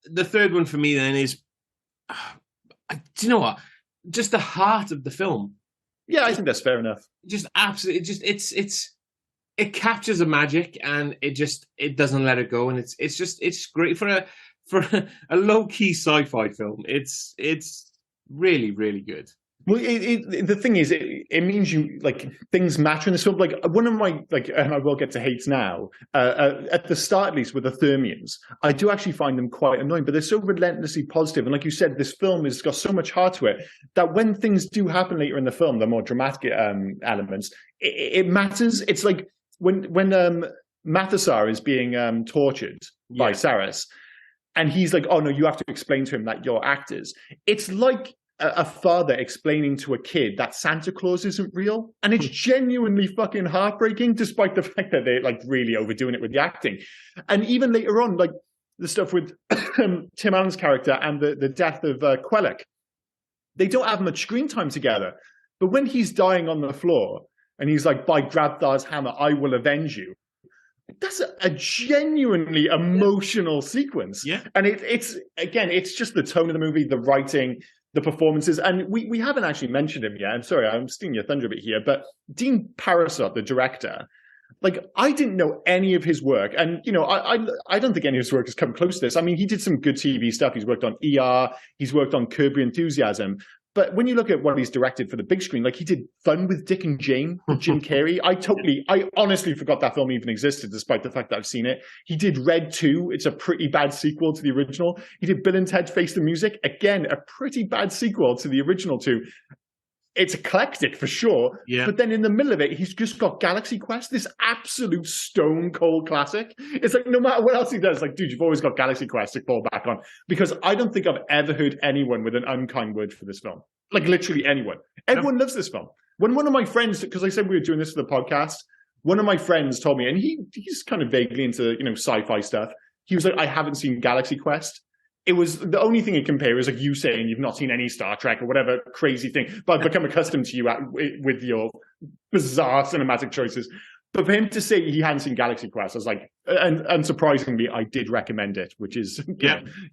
The third one for me then is, do you know what? Just the heart of the film. Yeah, I think that's fair enough. Just absolutely, it captures a magic, and it doesn't let it go, and it's great for a low key sci-fi film. It's really, really good. Well, the thing is, it means you like things matter in this film. Like one of my and I will get to hates now. At the start, at least with the Thermians, I do actually find them quite annoying. But they're so relentlessly positive, and like you said, this film has got so much heart to it that when things do happen later in the film, the more dramatic elements, it matters. It's like when Mathasar is being tortured by Saris, and he's like, "Oh no, you have to explain to him that you're actors." It's like a father explaining to a kid that Santa Claus isn't real, and it's genuinely fucking heartbreaking, despite the fact that they're like really overdoing it with the acting. And even later on, like the stuff with Tim Allen's character and the death of Quellic, they don't have much screen time together. But when he's dying on the floor and he's like, by Grabthar's hammer, I will avenge you. That's a genuinely emotional sequence. Yeah. And it's just the tone of the movie, the writing, the performances. And we haven't actually mentioned him yet. I'm sorry, I'm stealing your thunder a bit here, but Dean Parasot, the director, like, I didn't know any of his work. And, you know, I don't think any of his work has come close to this. I mean, he did some good TV stuff. He's worked on ER. He's worked on Curb Your Enthusiasm. But when you look at what he's directed for the big screen, like he did Fun with Dick and Jane with Jim Carrey. I honestly forgot that film even existed, despite the fact that I've seen it. He did Red 2. It's a pretty bad sequel to the original. He did Bill and Ted Face the Music. Again, a pretty bad sequel to the original two. It's eclectic for sure, but then in the middle of it, he's just got Galaxy Quest, this absolute stone cold classic. It's like, no matter what else he does, like, dude, you've always got Galaxy Quest to fall back on. Because I don't think I've ever heard anyone with an unkind word for this film. Like, literally anyone. Everyone loves this film. When one of my friends, because I said we were doing this for the podcast, one of my friends told me, and he's kind of vaguely into, you know, sci-fi stuff. He was like, I haven't seen Galaxy Quest. It was the only thing it compares, like you saying you've not seen any Star Trek or whatever crazy thing, but I've become accustomed to you with your bizarre cinematic choices. But for him to say he hadn't seen Galaxy Quest, I was like, and surprisingly, I did recommend it, which is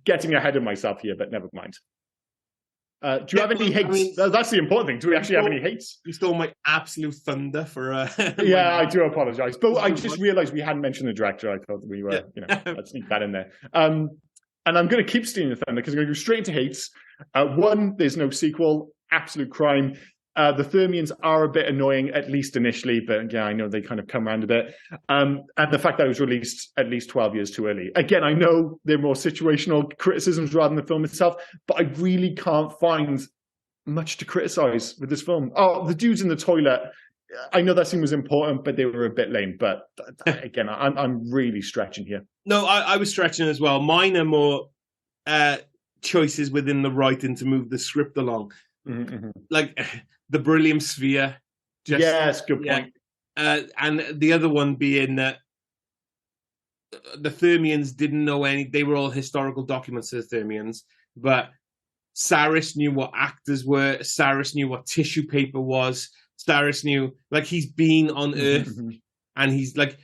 getting ahead of myself here, but never mind. Do you have any hates? I mean, that's the important thing. Do we actually have any hates? You stole my absolute thunder for... yeah, I do apologize. But I just realized we hadn't mentioned the director. I thought we were, you know, let's sneak that in there. And I'm going to keep stealing the thunder because I'm going to go straight into hates. One, there's no sequel. Absolute crime. The Thermians are a bit annoying, at least initially, but yeah, I know they kind of come around a bit. And the fact that it was released at least 12 years too early. Again, I know they're more situational criticisms rather than the film itself, but I really can't find much to criticize with this film. Oh, the dudes in the toilet. I know that scene was important, but they were a bit lame. But again, I'm really stretching here. No, I was stretching as well. Mine are more choices within the writing to move the script along. Mm-hmm. Like the beryllium sphere. Yes, good point. And the other one being that the Thermians didn't know any. They were all historical documents of the Thermians, but Saris knew what actors were. Saris knew what tissue paper was. Saris knew, like, he's been on Earth, and he's like,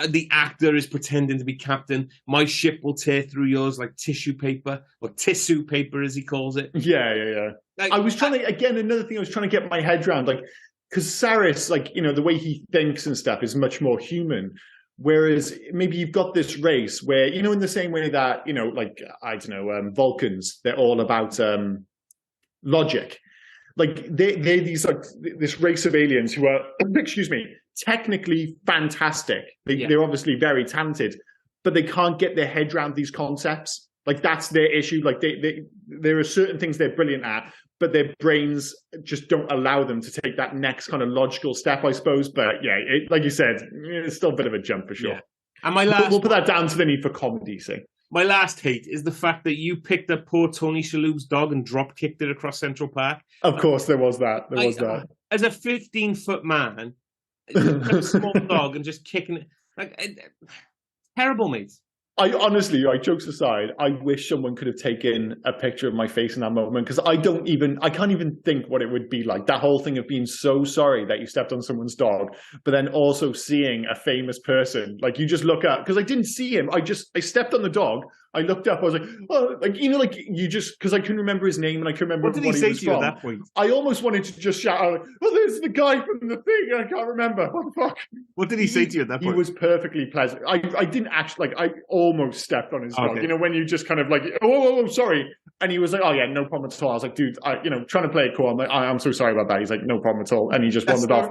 the actor is pretending to be captain. My ship will tear through yours like tissue paper, or tissue paper, as he calls it. Yeah. Like, I was trying to, again, another thing I was trying to get my head around, like, because Saris, like, you know, the way he thinks and stuff is much more human. Whereas maybe you've got this race where, you know, in the same way that, you know, like, I don't know, Vulcans, they're all about logic. Like they're these like this race of aliens who are, excuse me, technically fantastic. They're obviously very talented, but they can't get their head around these concepts. Like that's their issue. Like there are certain things they're brilliant at, but their brains just don't allow them to take that next kind of logical step, I suppose. But yeah, like you said, it's still a bit of a jump for sure. Yeah. And my last, we'll put that down to the need for comedy. See. My last hate is the fact that you picked up poor Tony Shalhoub's dog and drop kicked it across Central Park. Of course, there was that. There was that. As a 15-foot man, a small dog and just kicking it. Like, terrible, mate. I honestly, like, jokes aside, I wish someone could have taken a picture of my face in that moment because I can't even think what it would be like. That whole thing of being so sorry that you stepped on someone's dog, but then also seeing a famous person. Like you just look up because I didn't see him. I stepped on the dog. I looked up. I was like, oh, like you know, like you just because I couldn't remember his name and I couldn't remember what he was to you from. At that point? I almost wanted to just shout out, "Oh, there's the guy from the thing." I can't remember. What the fuck? What did he say to you at that point? He was perfectly pleasant. I didn't actually like. I almost stepped on his dog. You know, when you just kind of like, oh, sorry. And he was like, oh yeah, no problem at all. I was like, dude, trying to play it cool. I'm like, I'm so sorry about that. He's like, no problem at all. And he just wandered off.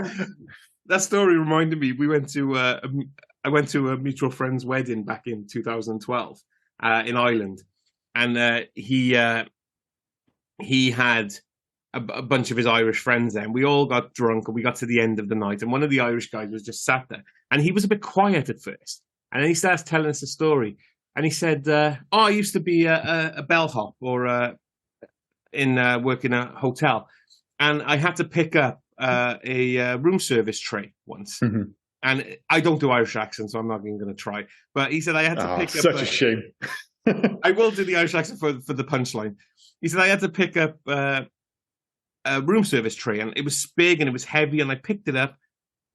That story reminded me. We went to I went to a mutual friend's wedding back in 2012 in Ireland, and he had a bunch of his Irish friends there. And we all got drunk, and we got to the end of the night, and one of the Irish guys was just sat there, and he was a bit quiet at first, and then he starts telling us a story. And he said, I used to be a bellhop or working a hotel. And I had to pick up a room service tray once. Mm-hmm. And I don't do Irish accents, so I'm not even going to try. But he said I had to pick up... Such a shame. I will do the Irish accent for the punchline. He said I had to pick up a room service tray. And it was big and it was heavy. And I picked it up.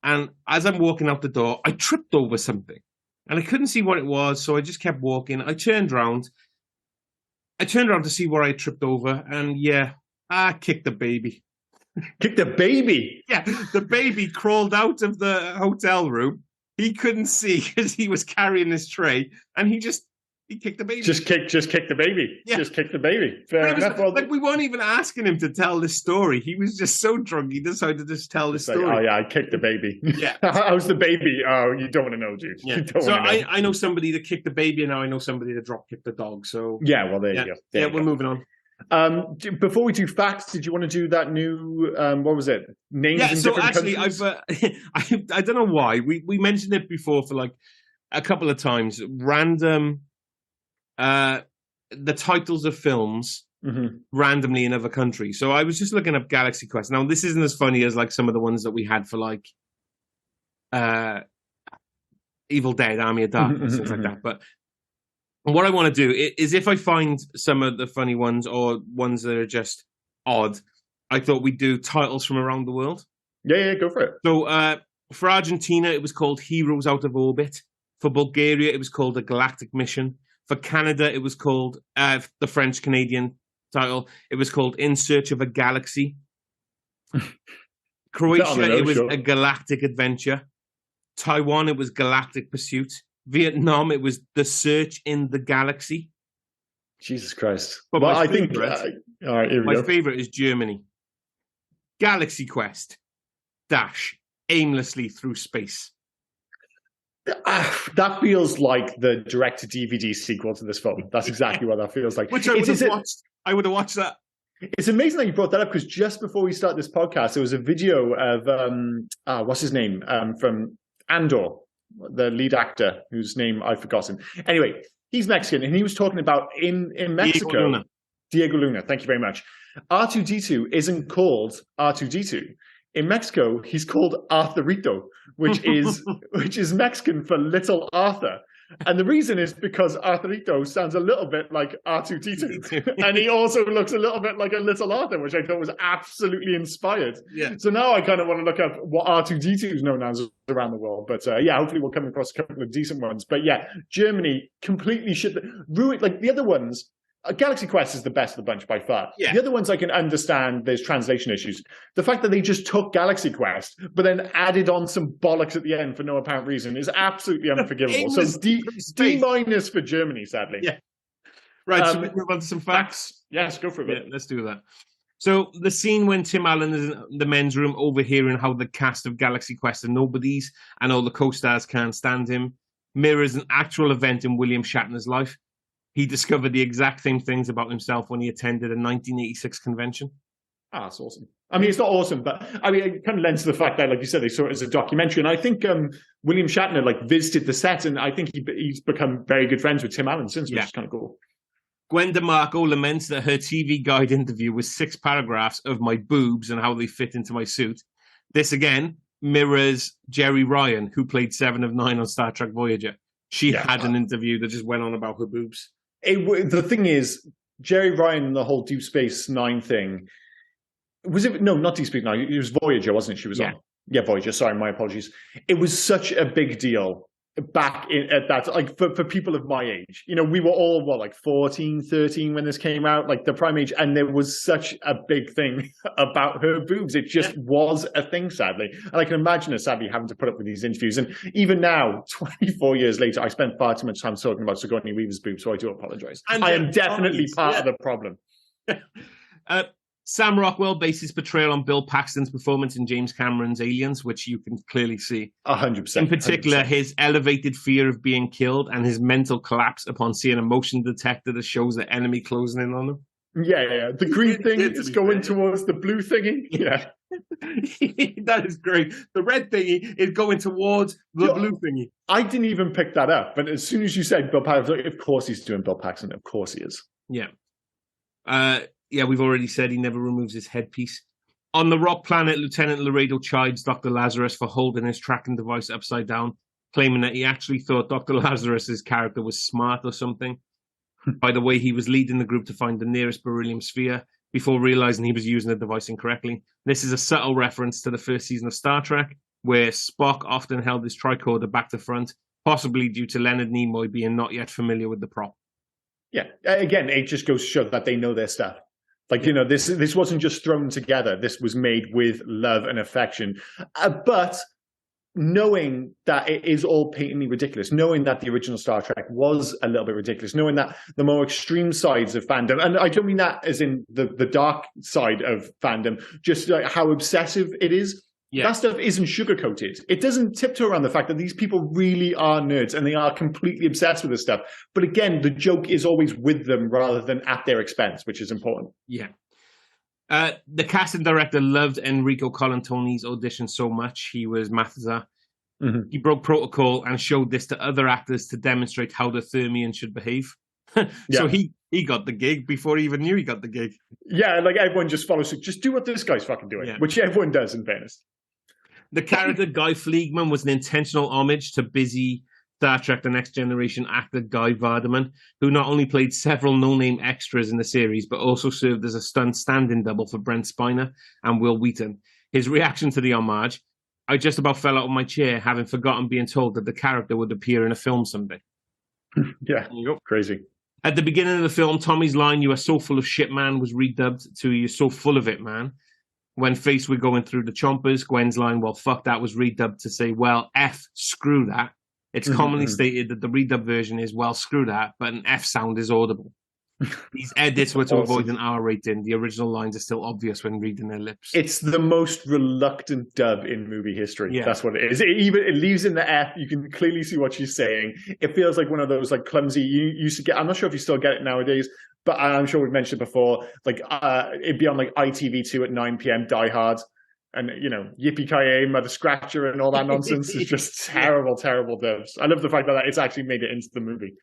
And as I'm walking out the door, I tripped over something. And I couldn't see what it was, so I just kept walking. I turned around to see where I tripped over, and I kicked the baby. Kicked the baby? Yeah, the baby crawled out of the hotel room he couldn't see because he was carrying his tray, and he kicked the baby. Just kick the baby. Yeah. Just kick the baby. Fair enough. Like, we weren't even asking him to tell this story. He was just so drunk, he decided to just tell this story. Like, oh yeah, I kicked the baby. Yeah. How's the baby? Oh, you don't want to know, dude. Yeah. So I know somebody that kicked the baby, and now I know somebody that drop kicked the dog. So yeah, well, there you go. We're moving on. Before we do facts, did you want to do that new what was it, names in so different actually countries? I don't know why we mentioned it before for like a couple of times, random the titles of films randomly in other countries. So I was just looking up Galaxy Quest. Now this isn't as funny as like some of the ones that we had for like Evil Dead, Army of Darkness, things like that, but what I want to do is, if I find some of the funny ones or ones that are just odd, I thought we'd do titles from around the world. Yeah, go for it. So for Argentina, it was called Heroes Out of Orbit. For Bulgaria, it was called A Galactic Mission. For Canada, it was called, the French-Canadian title, it was called In Search of a Galaxy. Croatia, it was A Galactic Adventure. Taiwan, it was Galactic Pursuit. Vietnam, it was The Search in the Galaxy. Jesus Christ. But well, I think all right, here we go. My favorite is Germany. Galaxy Quest dash aimlessly through space. That feels like the direct-to-DVD sequel to this film. That's exactly what that feels like. Which I would have watched. I would have watched that. It's amazing that you brought that up, because just before we start this podcast, there was a video of what's his name from Andor, the lead actor whose name I've forgotten. Anyway, he's Mexican, and he was talking about in Mexico. Diego Luna. Thank you very much. R2D2 isn't called R2D2. In Mexico, he's called Arthurito, which is Mexican for Little Arthur. And the reason is because Arthurito sounds a little bit like R2D2. And he also looks a little bit like a Little Arthur, which I thought was absolutely inspired. Yeah. So now I kind of want to look up what R2D2 is known as around the world. But hopefully we'll come across a couple of decent ones. But yeah, Germany completely ruined, like the other ones. Galaxy Quest is the best of the bunch by far. Yeah. The other ones I can understand there's translation issues. The fact that they just took Galaxy Quest, but then added on some bollocks at the end for no apparent reason is absolutely unforgivable. So D- for Germany, sadly. Yeah. Right, so we move on to some facts. Yes, go for it. Yeah, let's do that. So the scene when Tim Allen is in the men's room overhearing how the cast of Galaxy Quest are nobodies and all the co-stars can't stand him mirrors an actual event in William Shatner's life. He discovered the exact same things about himself when he attended a 1986 convention. That's awesome. I mean, it's not awesome, but I mean, it kind of lends to the fact that, like you said, they saw it as a documentary. And I think William Shatner visited the set, and I think he's become very good friends with Tim Allen since, which is kind of cool. Gwen DeMarco laments that her TV Guide interview was 6 paragraphs of my boobs and how they fit into my suit. This again mirrors Jerry Ryan, who played 7 of 9 on Star Trek Voyager. She had an interview that just went on about her boobs. The thing is, Jerry Ryan and the whole Deep Space Nine thing, was it? No, not Deep Space Nine. It was Voyager, wasn't it? She was on. Yeah, Voyager. Sorry, my apologies. It was such a big deal back at that, like for people of my age. You know, we were all, 14, 13 when this came out, like the prime age, and there was such a big thing about her boobs. It just was a thing, sadly. And I can imagine her, sadly, having to put up with these interviews. And even now, 24 years later, I spent far too much time talking about Sigourney Weaver's boobs, so I do apologize. And I am definitely part of the problem. Sam Rockwell based his portrayal on Bill Paxton's performance in James Cameron's Aliens, which you can clearly see. 100%. In particular, 100%. His elevated fear of being killed and his mental collapse upon seeing a motion detector that shows the enemy closing in on him. Yeah. The green thing is going towards the blue thingy. Yeah. That is great. The red thingy is going towards the blue thingy. I didn't even pick that up, but as soon as you said Bill Paxton, of course he's doing Bill Paxton. Of course he is. Yeah. We've already said he never removes his headpiece. On the rock planet, Lieutenant Laredo chides Dr. Lazarus for holding his tracking device upside down, claiming that he actually thought Dr. Lazarus's character was smart or something. By the way, he was leading the group to find the nearest beryllium sphere before realizing he was using the device incorrectly. This is a subtle reference to the first season of Star Trek, where Spock often held his tricorder back to front, possibly due to Leonard Nimoy being not yet familiar with the prop. Yeah, again, it just goes to show that they know their stuff. Like, you know, this wasn't just thrown together. This was made with love and affection. But knowing that it is all patently ridiculous, knowing that the original Star Trek was a little bit ridiculous, knowing that the more extreme sides of fandom, and I don't mean that as in the dark side of fandom, just like how obsessive it is. Yeah. That stuff isn't sugarcoated. It doesn't tiptoe around the fact that these people really are nerds and they are completely obsessed with this stuff. But again, the joke is always with them rather than at their expense, which is important. Yeah. The casting director loved Enrico Colantoni's audition so much. He was Mathazar. Mm-hmm. He broke protocol and showed this to other actors to demonstrate how the Thermian should behave. So he got the gig before he even knew he got the gig. Yeah, like everyone just follows suit. Just do what this guy's fucking doing, which everyone does in fairness. The character Guy Fleegman was an intentional homage to busy Star Trek The Next Generation actor Guy Vardaman, who not only played several no-name extras in the series, but also served as a stunt stand-in double for Brent Spiner and Will Wheaton. His reaction to the homage: "I just about fell out of my chair, having forgotten being told that the character would appear in a film someday." Yeah, crazy. At the beginning of the film, Tommy's line, "You are so full of shit, man," was redubbed to "You're so full of it, man." When faced with going through the chompers, Gwen's line, "Well, fuck that," was redubbed to say, "Well, F, screw that." It's commonly stated that the redub version is, "Well, screw that," but an F sound is audible. These edits were to avoid an R rating. The original lines are still obvious when reading their lips. It's the most reluctant dub in movie history. Yeah. That's what it is. It leaves in the F. You can clearly see what she's saying. It feels like one of those like clumsy. You used to get. I'm not sure if you still get it nowadays, but I'm sure we've mentioned it before. Like it'd be on like ITV2 at 9 p.m. Die Hard. And, you know, Yippee-Ki-Yay, Mother Scratcher and all that nonsense is just terrible, terrible dubs. I love the fact that it's actually made it into the movie.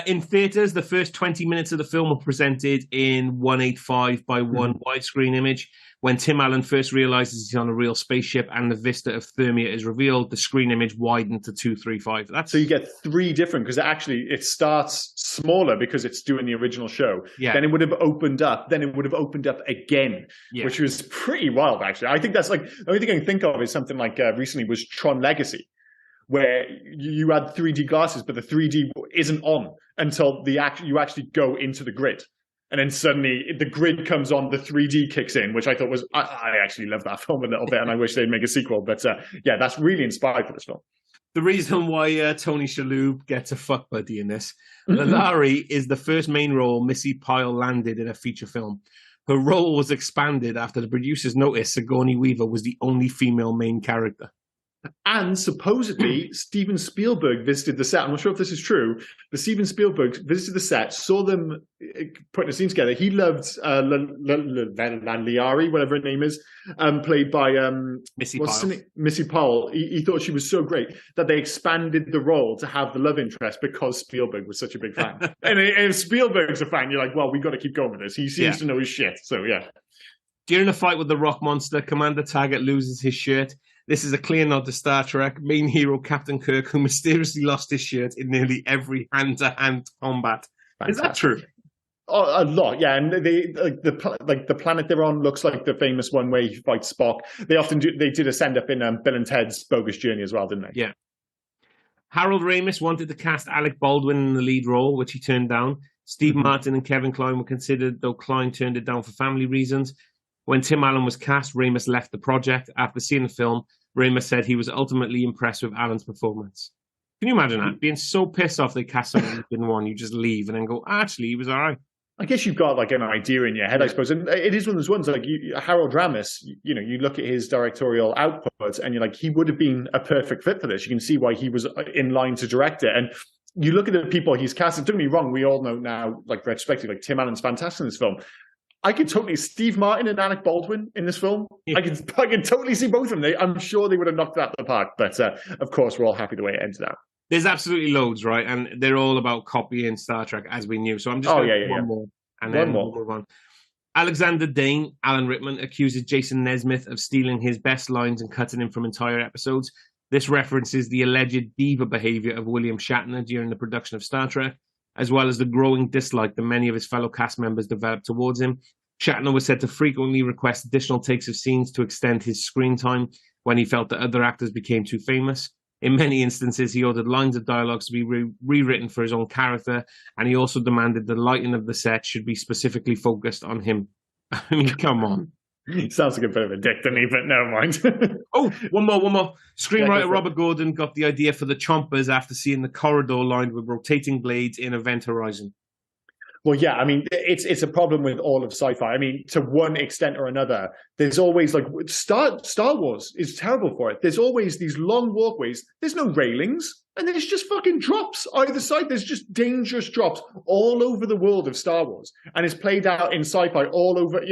In theatres, the first 20 minutes of the film were presented in 185 by 1 widescreen image. When Tim Allen first realizes he's on a real spaceship and the vista of Thermia is revealed, the screen image widened to 235. So you get 3 different, because it starts smaller because it's doing the original show. Yeah. Then it would have opened up. Then it would have opened up again, which was pretty wild, actually. I think that's like, the only thing I can think of is something like recently was Tron Legacy, where you had 3D glasses, but the 3D isn't on until you actually go into the grid. And then suddenly the grid comes on, the 3D kicks in, which I thought was, I actually love that film a little bit, and I wish they'd make a sequel. But that's really inspired for this film. The reason why Tony Shalhoub gets a fuck buddy in this, Lalari is the first main role Missy Pyle landed in a feature film. Her role was expanded after the producers noticed Sigourney Weaver was the only female main character. And supposedly, Steven Spielberg visited the set. I'm not sure if this is true, but Steven Spielberg visited the set, saw them putting a scene together. He loved Liari, whatever her name is, played by Missy Powell. He thought she was so great that they expanded the role to have the love interest because Spielberg was such a big fan. And if Spielberg's a fan, you're like, well, we've got to keep going with this. He seems to know his shit. So, yeah. During a fight with the rock monster, Commander Taggart loses his shirt. This is a clear nod to Star Trek. Main hero Captain Kirk, who mysteriously lost his shirt in nearly every hand-to-hand combat. Fantastic. Is that true? Oh, a lot, yeah. And the planet they're on looks like the famous one where he fights Spock. They did a send-up in Bill and Ted's Bogus Journey as well, didn't they? Yeah. Harold Ramis wanted to cast Alec Baldwin in the lead role, which he turned down. Steve Martin and Kevin Kline were considered, though Kline turned it down for family reasons. When Tim Allen was cast, Ramis left the project. After seeing the film, Ramis said he was ultimately impressed with Allen's performance. Can you imagine that? Being so pissed off they cast someone you didn't want, you just leave and then go, actually, he was all right. I guess you've got like an idea in your head, I suppose. And it is one of those ones like Harold Ramis, you look at his directorial output and you're like, he would have been a perfect fit for this. You can see why he was in line to direct it. And you look at the people he's casted, don't get me wrong, we all know now, like retrospectively, like Tim Allen's fantastic in this film. I could totally Steve Martin and Alec Baldwin in this film. Yeah. I can totally see both of them. I'm sure they would have knocked that out of the park. But of course, we're all happy the way it ended out. There's absolutely loads, right? And they're all about copying Star Trek as we knew. So I'm just going to one more, and then we'll move on. Alexander Dane, Alan Rickman, accuses Jason Nesmith of stealing his best lines and cutting him from entire episodes. This references the alleged diva behavior of William Shatner during the production of Star Trek, as well as the growing dislike that many of his fellow cast members developed towards him. Shatner was said to frequently request additional takes of scenes to extend his screen time when he felt that other actors became too famous. In many instances, he ordered lines of dialogues to be rewritten for his own character, and he also demanded the lighting of the set should be specifically focused on him. I mean, come on. He sounds like a bit of a dick to me, but never mind. Oh, one more. Screenwriter Yeah, Robert Gordon got the idea for the chompers after seeing the corridor lined with rotating blades in Event Horizon. Well, yeah, I mean, it's a problem with all of sci-fi. I mean, to one extent or another, there's always like Star Wars is terrible for it. There's always these long walkways. There's no railings, and there's just fucking drops either side. There's just dangerous drops all over the world of Star Wars, and it's played out in sci-fi all over,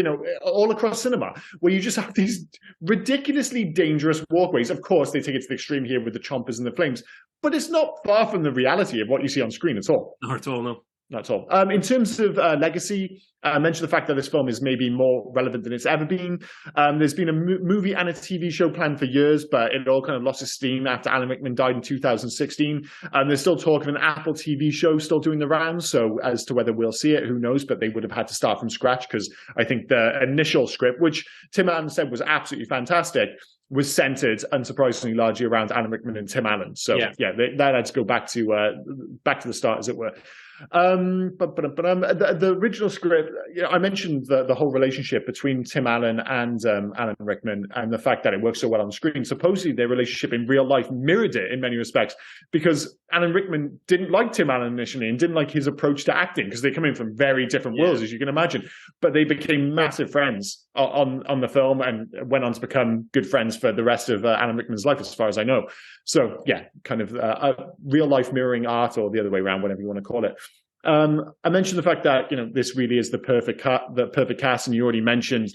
all across cinema, where you just have these ridiculously dangerous walkways. Of course, they take it to the extreme here with the chompers and the flames, but it's not far from the reality of what you see on screen at all. Not at all, no. That's all. In terms of legacy, I mentioned the fact that this film is maybe more relevant than it's ever been. There's been a movie and a TV show planned for years, but it all kind of lost its steam after Alan Rickman died in 2016. There's still talk of an Apple TV show still doing the rounds. So as to whether we'll see it, who knows? But they would have had to start from scratch because I think the initial script, which Tim Allen said was absolutely fantastic, was centered, unsurprisingly, largely around Alan Rickman and Tim Allen. So yeah, that had to go back to the start, as it were. But the original script, I mentioned the whole relationship between Tim Allen and Alan Rickman, and the fact that it works so well on screen. Supposedly, their relationship in real life mirrored it in many respects, because Alan Rickman didn't like Tim Allen initially and didn't like his approach to acting, because they come in from very different worlds, as you can imagine. But they became massive friends on the film, and went on to become good friends for the rest of Alan Rickman's life, as far as I know. So yeah, kind of real life mirroring art, or the other way around, whatever you want to call it. I mentioned the fact that this really is the perfect cast, and you already mentioned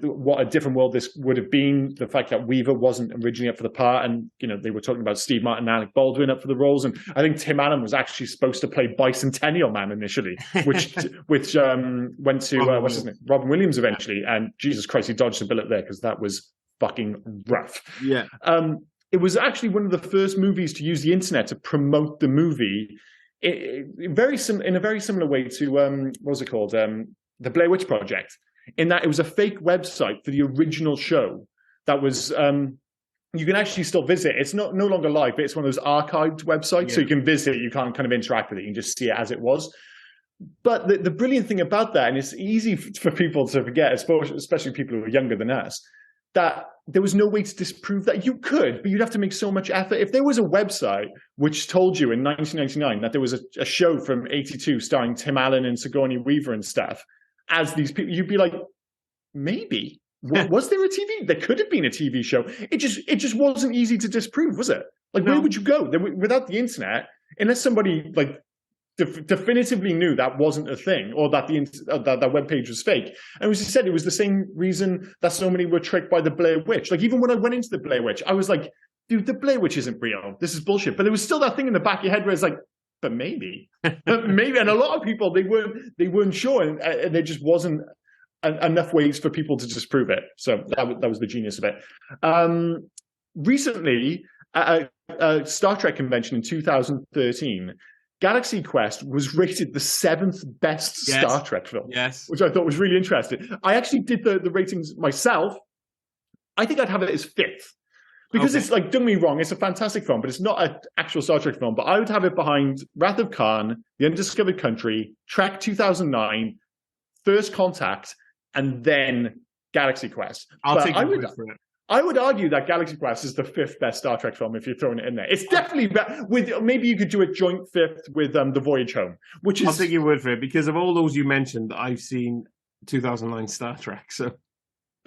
what a different world this would have been. The fact that Weaver wasn't originally up for the part, and they were talking about Steve Martin and Alec Baldwin up for the roles, and I think Tim Allen was actually supposed to play Bicentennial Man initially, which went to what's his name, Robin Williams eventually, and Jesus Christ, he dodged a bullet there, because that was fucking rough. Yeah. It was actually one of the first movies to use the internet to promote the movie. In a very similar way to what was it called, the Blair Witch Project, in that it was a fake website for the original show that was you can actually still visit. It's no longer live, but it's one of those archived websites, so you can visit. You can't kind of interact with it. You can just see it as it was. But the brilliant thing about that, and it's easy for people to forget, especially people who are younger than us, that there was no way to disprove that. You could, but you'd have to make so much effort. If there was a website which told you in 1999 that there was a show from 82 starring Tim Allen and Sigourney Weaver and stuff, as these people, you'd be like, maybe. Was there a TV? There could have been a TV show. It just wasn't easy to disprove, was it? Like, where would you go? Without the internet, unless somebody like definitively knew that wasn't a thing, or that that web page was fake. And as you said, it was the same reason that so many were tricked by the Blair Witch. Like, even when I went into the Blair Witch, I was like, dude, the Blair Witch isn't real. This is bullshit. But there was still that thing in the back of your head where it's like, but maybe. Maybe. And a lot of people, they weren't sure, and there just wasn't enough ways for people to disprove it. So that was the genius of it. Recently, at a Star Trek convention in 2013, Galaxy Quest was rated the 7th best Star Trek film, which I thought was really interesting. I actually did the ratings myself. I think I'd have it as 5th, because it's like, don't get me wrong, it's a fantastic film, but it's not an actual Star Trek film. But I would have it behind Wrath of Khan, The Undiscovered Country, Trek 2009, First Contact, and then Galaxy Quest. I would argue that Galaxy Quest is the 5th best Star Trek film if you're throwing it in there. It's definitely better. Maybe you could do a joint 5th with The Voyage Home, which is... I'll take your word for it, because of all those you mentioned, I've seen 2009 Star Trek, so...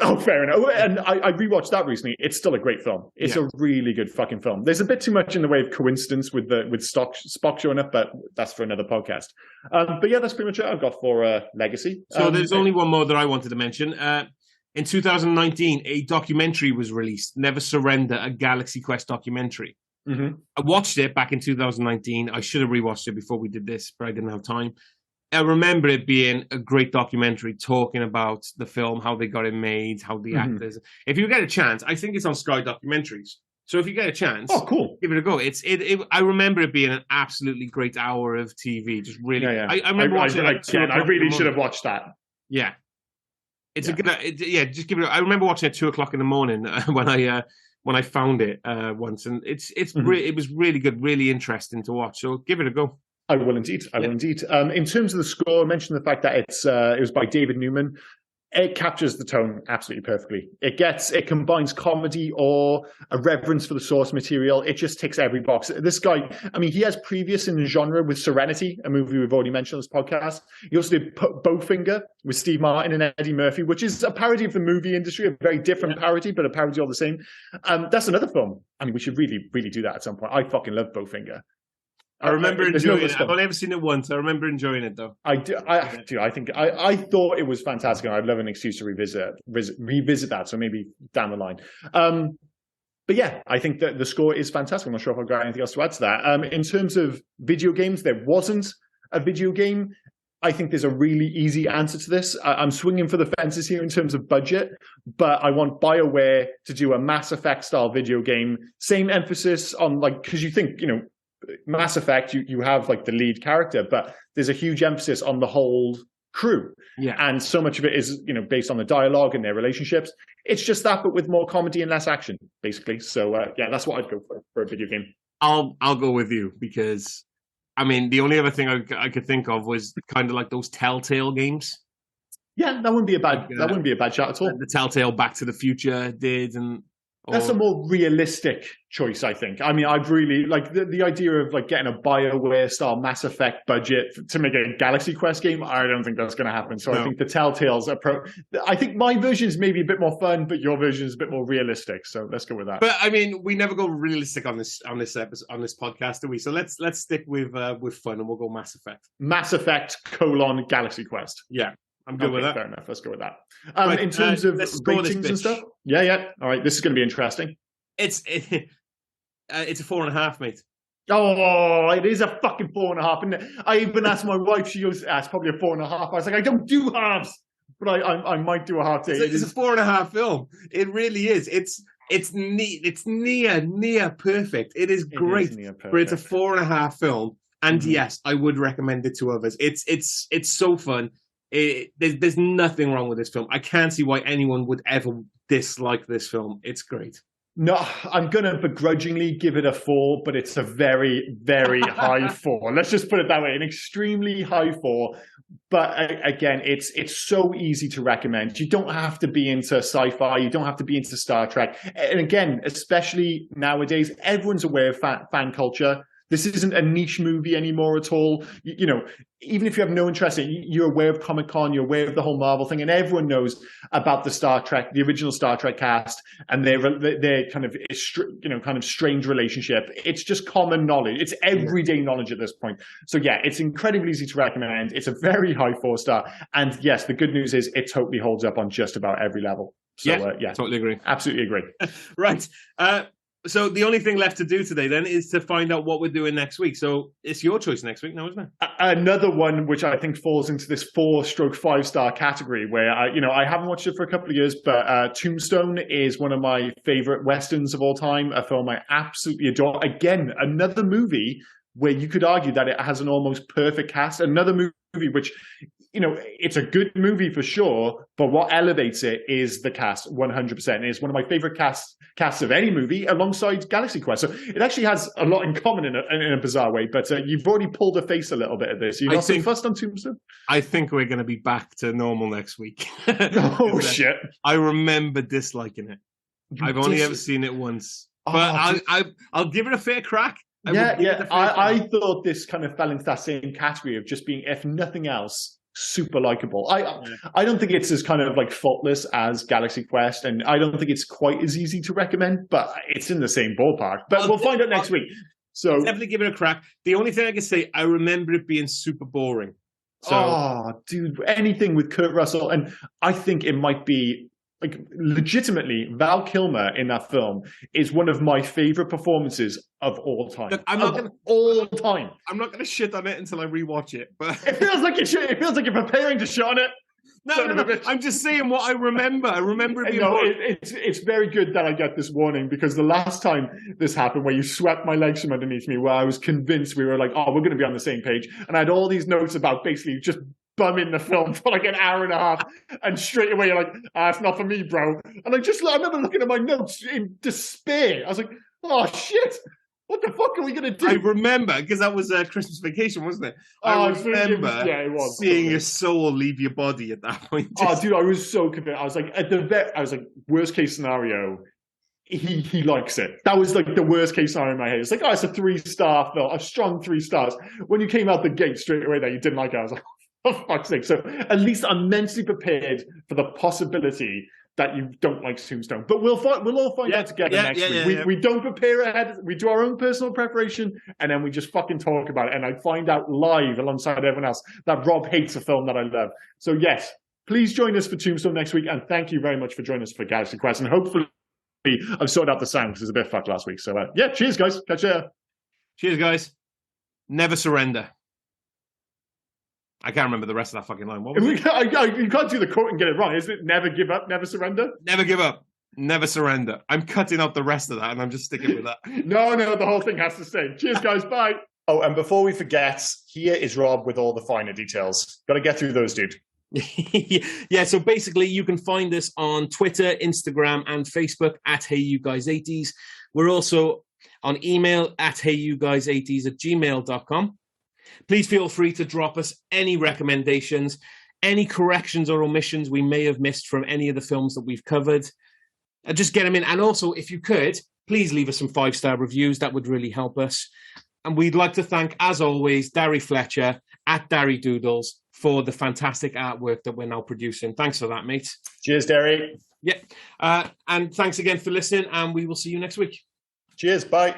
Oh, fair enough. And I rewatched that recently. It's still a great film. It's a really good fucking film. There's a bit too much in the way of coincidence with Spock showing up, but that's for another podcast. But yeah, that's pretty much it I've got for Legacy. So there's only one more that I wanted to mention. In 2019, a documentary was released, Never Surrender, a Galaxy Quest documentary. Mm-hmm. I watched it back in 2019. I should have rewatched it before we did this, but I didn't have time. I remember it being a great documentary talking about the film, how they got it made, how the actors... If you get a chance, I think it's on Sky Documentaries. So if you get a chance, cool, give it a go. I remember it being an absolutely great hour of TV. Just really... Yeah. I remember watching it. I really should have watched that. Yeah. It's a good, just give it. I remember watching it at 2:00 in the morning when I found it once, and it was really good, really interesting to watch. So give it a go. I will indeed. In terms of the score, I mentioned the fact that it was by David Newman. It captures the tone absolutely perfectly. It combines comedy or a reverence for the source material. It just ticks every box. This guy, I mean, he has previous in the genre with Serenity, a movie we've already mentioned on this podcast. He also did Bowfinger with Steve Martin and Eddie Murphy, which is a parody of the movie industry, a very different parody, but a parody all the same. That's another film. I mean, we should really, really do that at some point. I fucking love Bowfinger. I remember enjoying it. I've only ever seen it once. I remember enjoying it, though. I do. I think I thought it was fantastic, and I'd love an excuse to revisit that. So maybe down the line. But yeah, I think that the score is fantastic. I'm not sure if I've got anything else to add to that. In terms of video games, there wasn't a video game. I think there's a really easy answer to this. I'm swinging for the fences here in terms of budget, but I want BioWare to do a Mass Effect style video game. Same emphasis on because you think, Mass Effect, you have like the lead character, but there's a huge emphasis on the whole crew. Yeah. And so much of it is, based on the dialogue and their relationships. It's just that, but with more comedy and less action, basically. So yeah, that's what I'd go for a video game. I'll go with you because, I mean, the only other thing I could think of was kind of like those Telltale games. Yeah, that wouldn't be a bad shot at all. The Telltale Back to the Future did, and that's a more realistic choice, I think. I mean, I'd really like the idea of like getting a BioWare style Mass Effect budget to make a Galaxy Quest game. I don't think that's going to happen. So no. I think the Telltale's approach. I think my version is maybe a bit more fun, but your version is a bit more realistic. So let's go with that. But I mean, we never go realistic on this episode, on this podcast, do we? So let's stick with fun, and we'll go Mass Effect. Mass Effect : Galaxy Quest. Yeah. I'm good with that. Fair enough. Let's go with that. Right, in terms of ratings and stuff. Yeah. All right. This is going to be interesting. It's a 4.5, mate. Oh, it is a fucking 4.5. And I even asked my wife. She goes, "It's probably a 4.5." I was like, "I don't do halves, but I might do a half day." It's a 4.5 film. It really is. It's neat. It's near perfect. It is great, but it's a 4.5 film. And yes, I would recommend it to others. It's so fun. There's nothing wrong with this film. I can't see why anyone would ever dislike this film. It's great. No, I'm going to begrudgingly give it a 4, but it's a very, very high 4. Let's just put it that way. An extremely high 4. But again, it's so easy to recommend. You don't have to be into sci-fi. You don't have to be into Star Trek. And again, especially nowadays, everyone's aware of fan culture. This isn't a niche movie anymore at all. Even if you have no interest in it, you're aware of Comic-Con, you're aware of the whole Marvel thing, and everyone knows about the original Star Trek cast and their kind of strange relationship. It's just common knowledge. It's everyday knowledge at this point. So yeah, it's incredibly easy to recommend. It's a very high 4-star. And yes, the good news is it totally holds up on just about every level. So yeah, totally agree. Absolutely agree. Right. So the only thing left to do today then is to find out what we're doing next week. So it's your choice next week now, isn't it? Another one which I think falls into this 4/5-star category where I haven't watched it for a couple of years, but Tombstone is one of my favorite Westerns of all time, a film I absolutely adore. Again, another movie where you could argue that it has an almost perfect cast. Another movie which, it's a good movie for sure, but what elevates it is the cast 100%. It's one of my favorite casts of any movie alongside Galaxy Quest. So it actually has a lot in common in a bizarre way, but you've already pulled a face a little bit of this. You're not so fussed on Tombstone? I think we're going to be back to normal next week. Oh, shit. I remember disliking it. I've only ever seen it once, but I'll give it a fair crack. I thought this kind of fell into that same category of just being, if nothing else, super likable. I don't think it's as kind of like faultless as Galaxy Quest, and I don't think it's quite as easy to recommend, but it's in the same ballpark. But we'll find out next week. So definitely give it a crack. The only thing I can say, I remember it being super boring. So, dude, anything with Kurt Russell, and I think it might be like legitimately Val Kilmer in that film is one of my favorite performances of all time. Look, I'm not going to shit on it until I rewatch it. But it feels like you're preparing to shit on it. No. I'm just saying what I remember. I remember it being it's very good that I get this warning, because the last time this happened, where you swept my legs from underneath me, where I was convinced we were like, we're going to be on the same page, and I had all these notes about basically just bumming the film for like an hour and a half, and straight away you're like, it's not for me, bro. And I remember looking at my notes in despair. I was like, oh shit, what the fuck are we going to do? I remember, because that was Christmas Vacation, wasn't it? Oh, I remember it was seeing your soul leave your body at that point. Oh, dude, I was so convinced. I was like, I was like, worst case scenario, he likes it. That was like the worst case scenario in my head. It's like, oh, it's a 3-star film, a strong 3 stars. When you came out the gate straight away there, you didn't like it. I was like, for fuck's sake. So at least I'm mentally prepared for the possibility that you don't like Tombstone. But we'll all find out together next week. We don't prepare ahead. We do our own personal preparation, and then we just fucking talk about it. And I find out live alongside everyone else that Rob hates a film that I love. So yes, please join us for Tombstone next week. And thank you very much for joining us for Galaxy Quest. And hopefully I've sorted out the sound because it was a bit fucked last week. So yeah, cheers, guys. Catch you later. Cheers, guys. Never surrender. I can't remember the rest of that fucking line. What was it? You can't do the quote and get it wrong, isn't it? Never give up, never surrender? Never give up, never surrender. I'm cutting out the rest of that and I'm just sticking with that. No, the whole thing has to stay. Cheers, guys. Bye. Oh, and before we forget, here is Rob with all the finer details. Got to get through those, dude. Yeah, so basically you can find us on Twitter, Instagram, and Facebook at HeyYouGuys80s. We're also on email at HeyYouGuys80s@gmail.com. Please feel free to drop us any recommendations, any corrections or omissions we may have missed from any of the films that we've covered. Just get them in. And also, if you could, please leave us some 5-star reviews. That would really help us. And we'd like to thank, as always, Darry Fletcher at Darry Doodles for the fantastic artwork that we're now producing. Thanks for that, mate. Cheers, Darry. Yeah. And thanks again for listening, and we will see you next week. Cheers. Bye.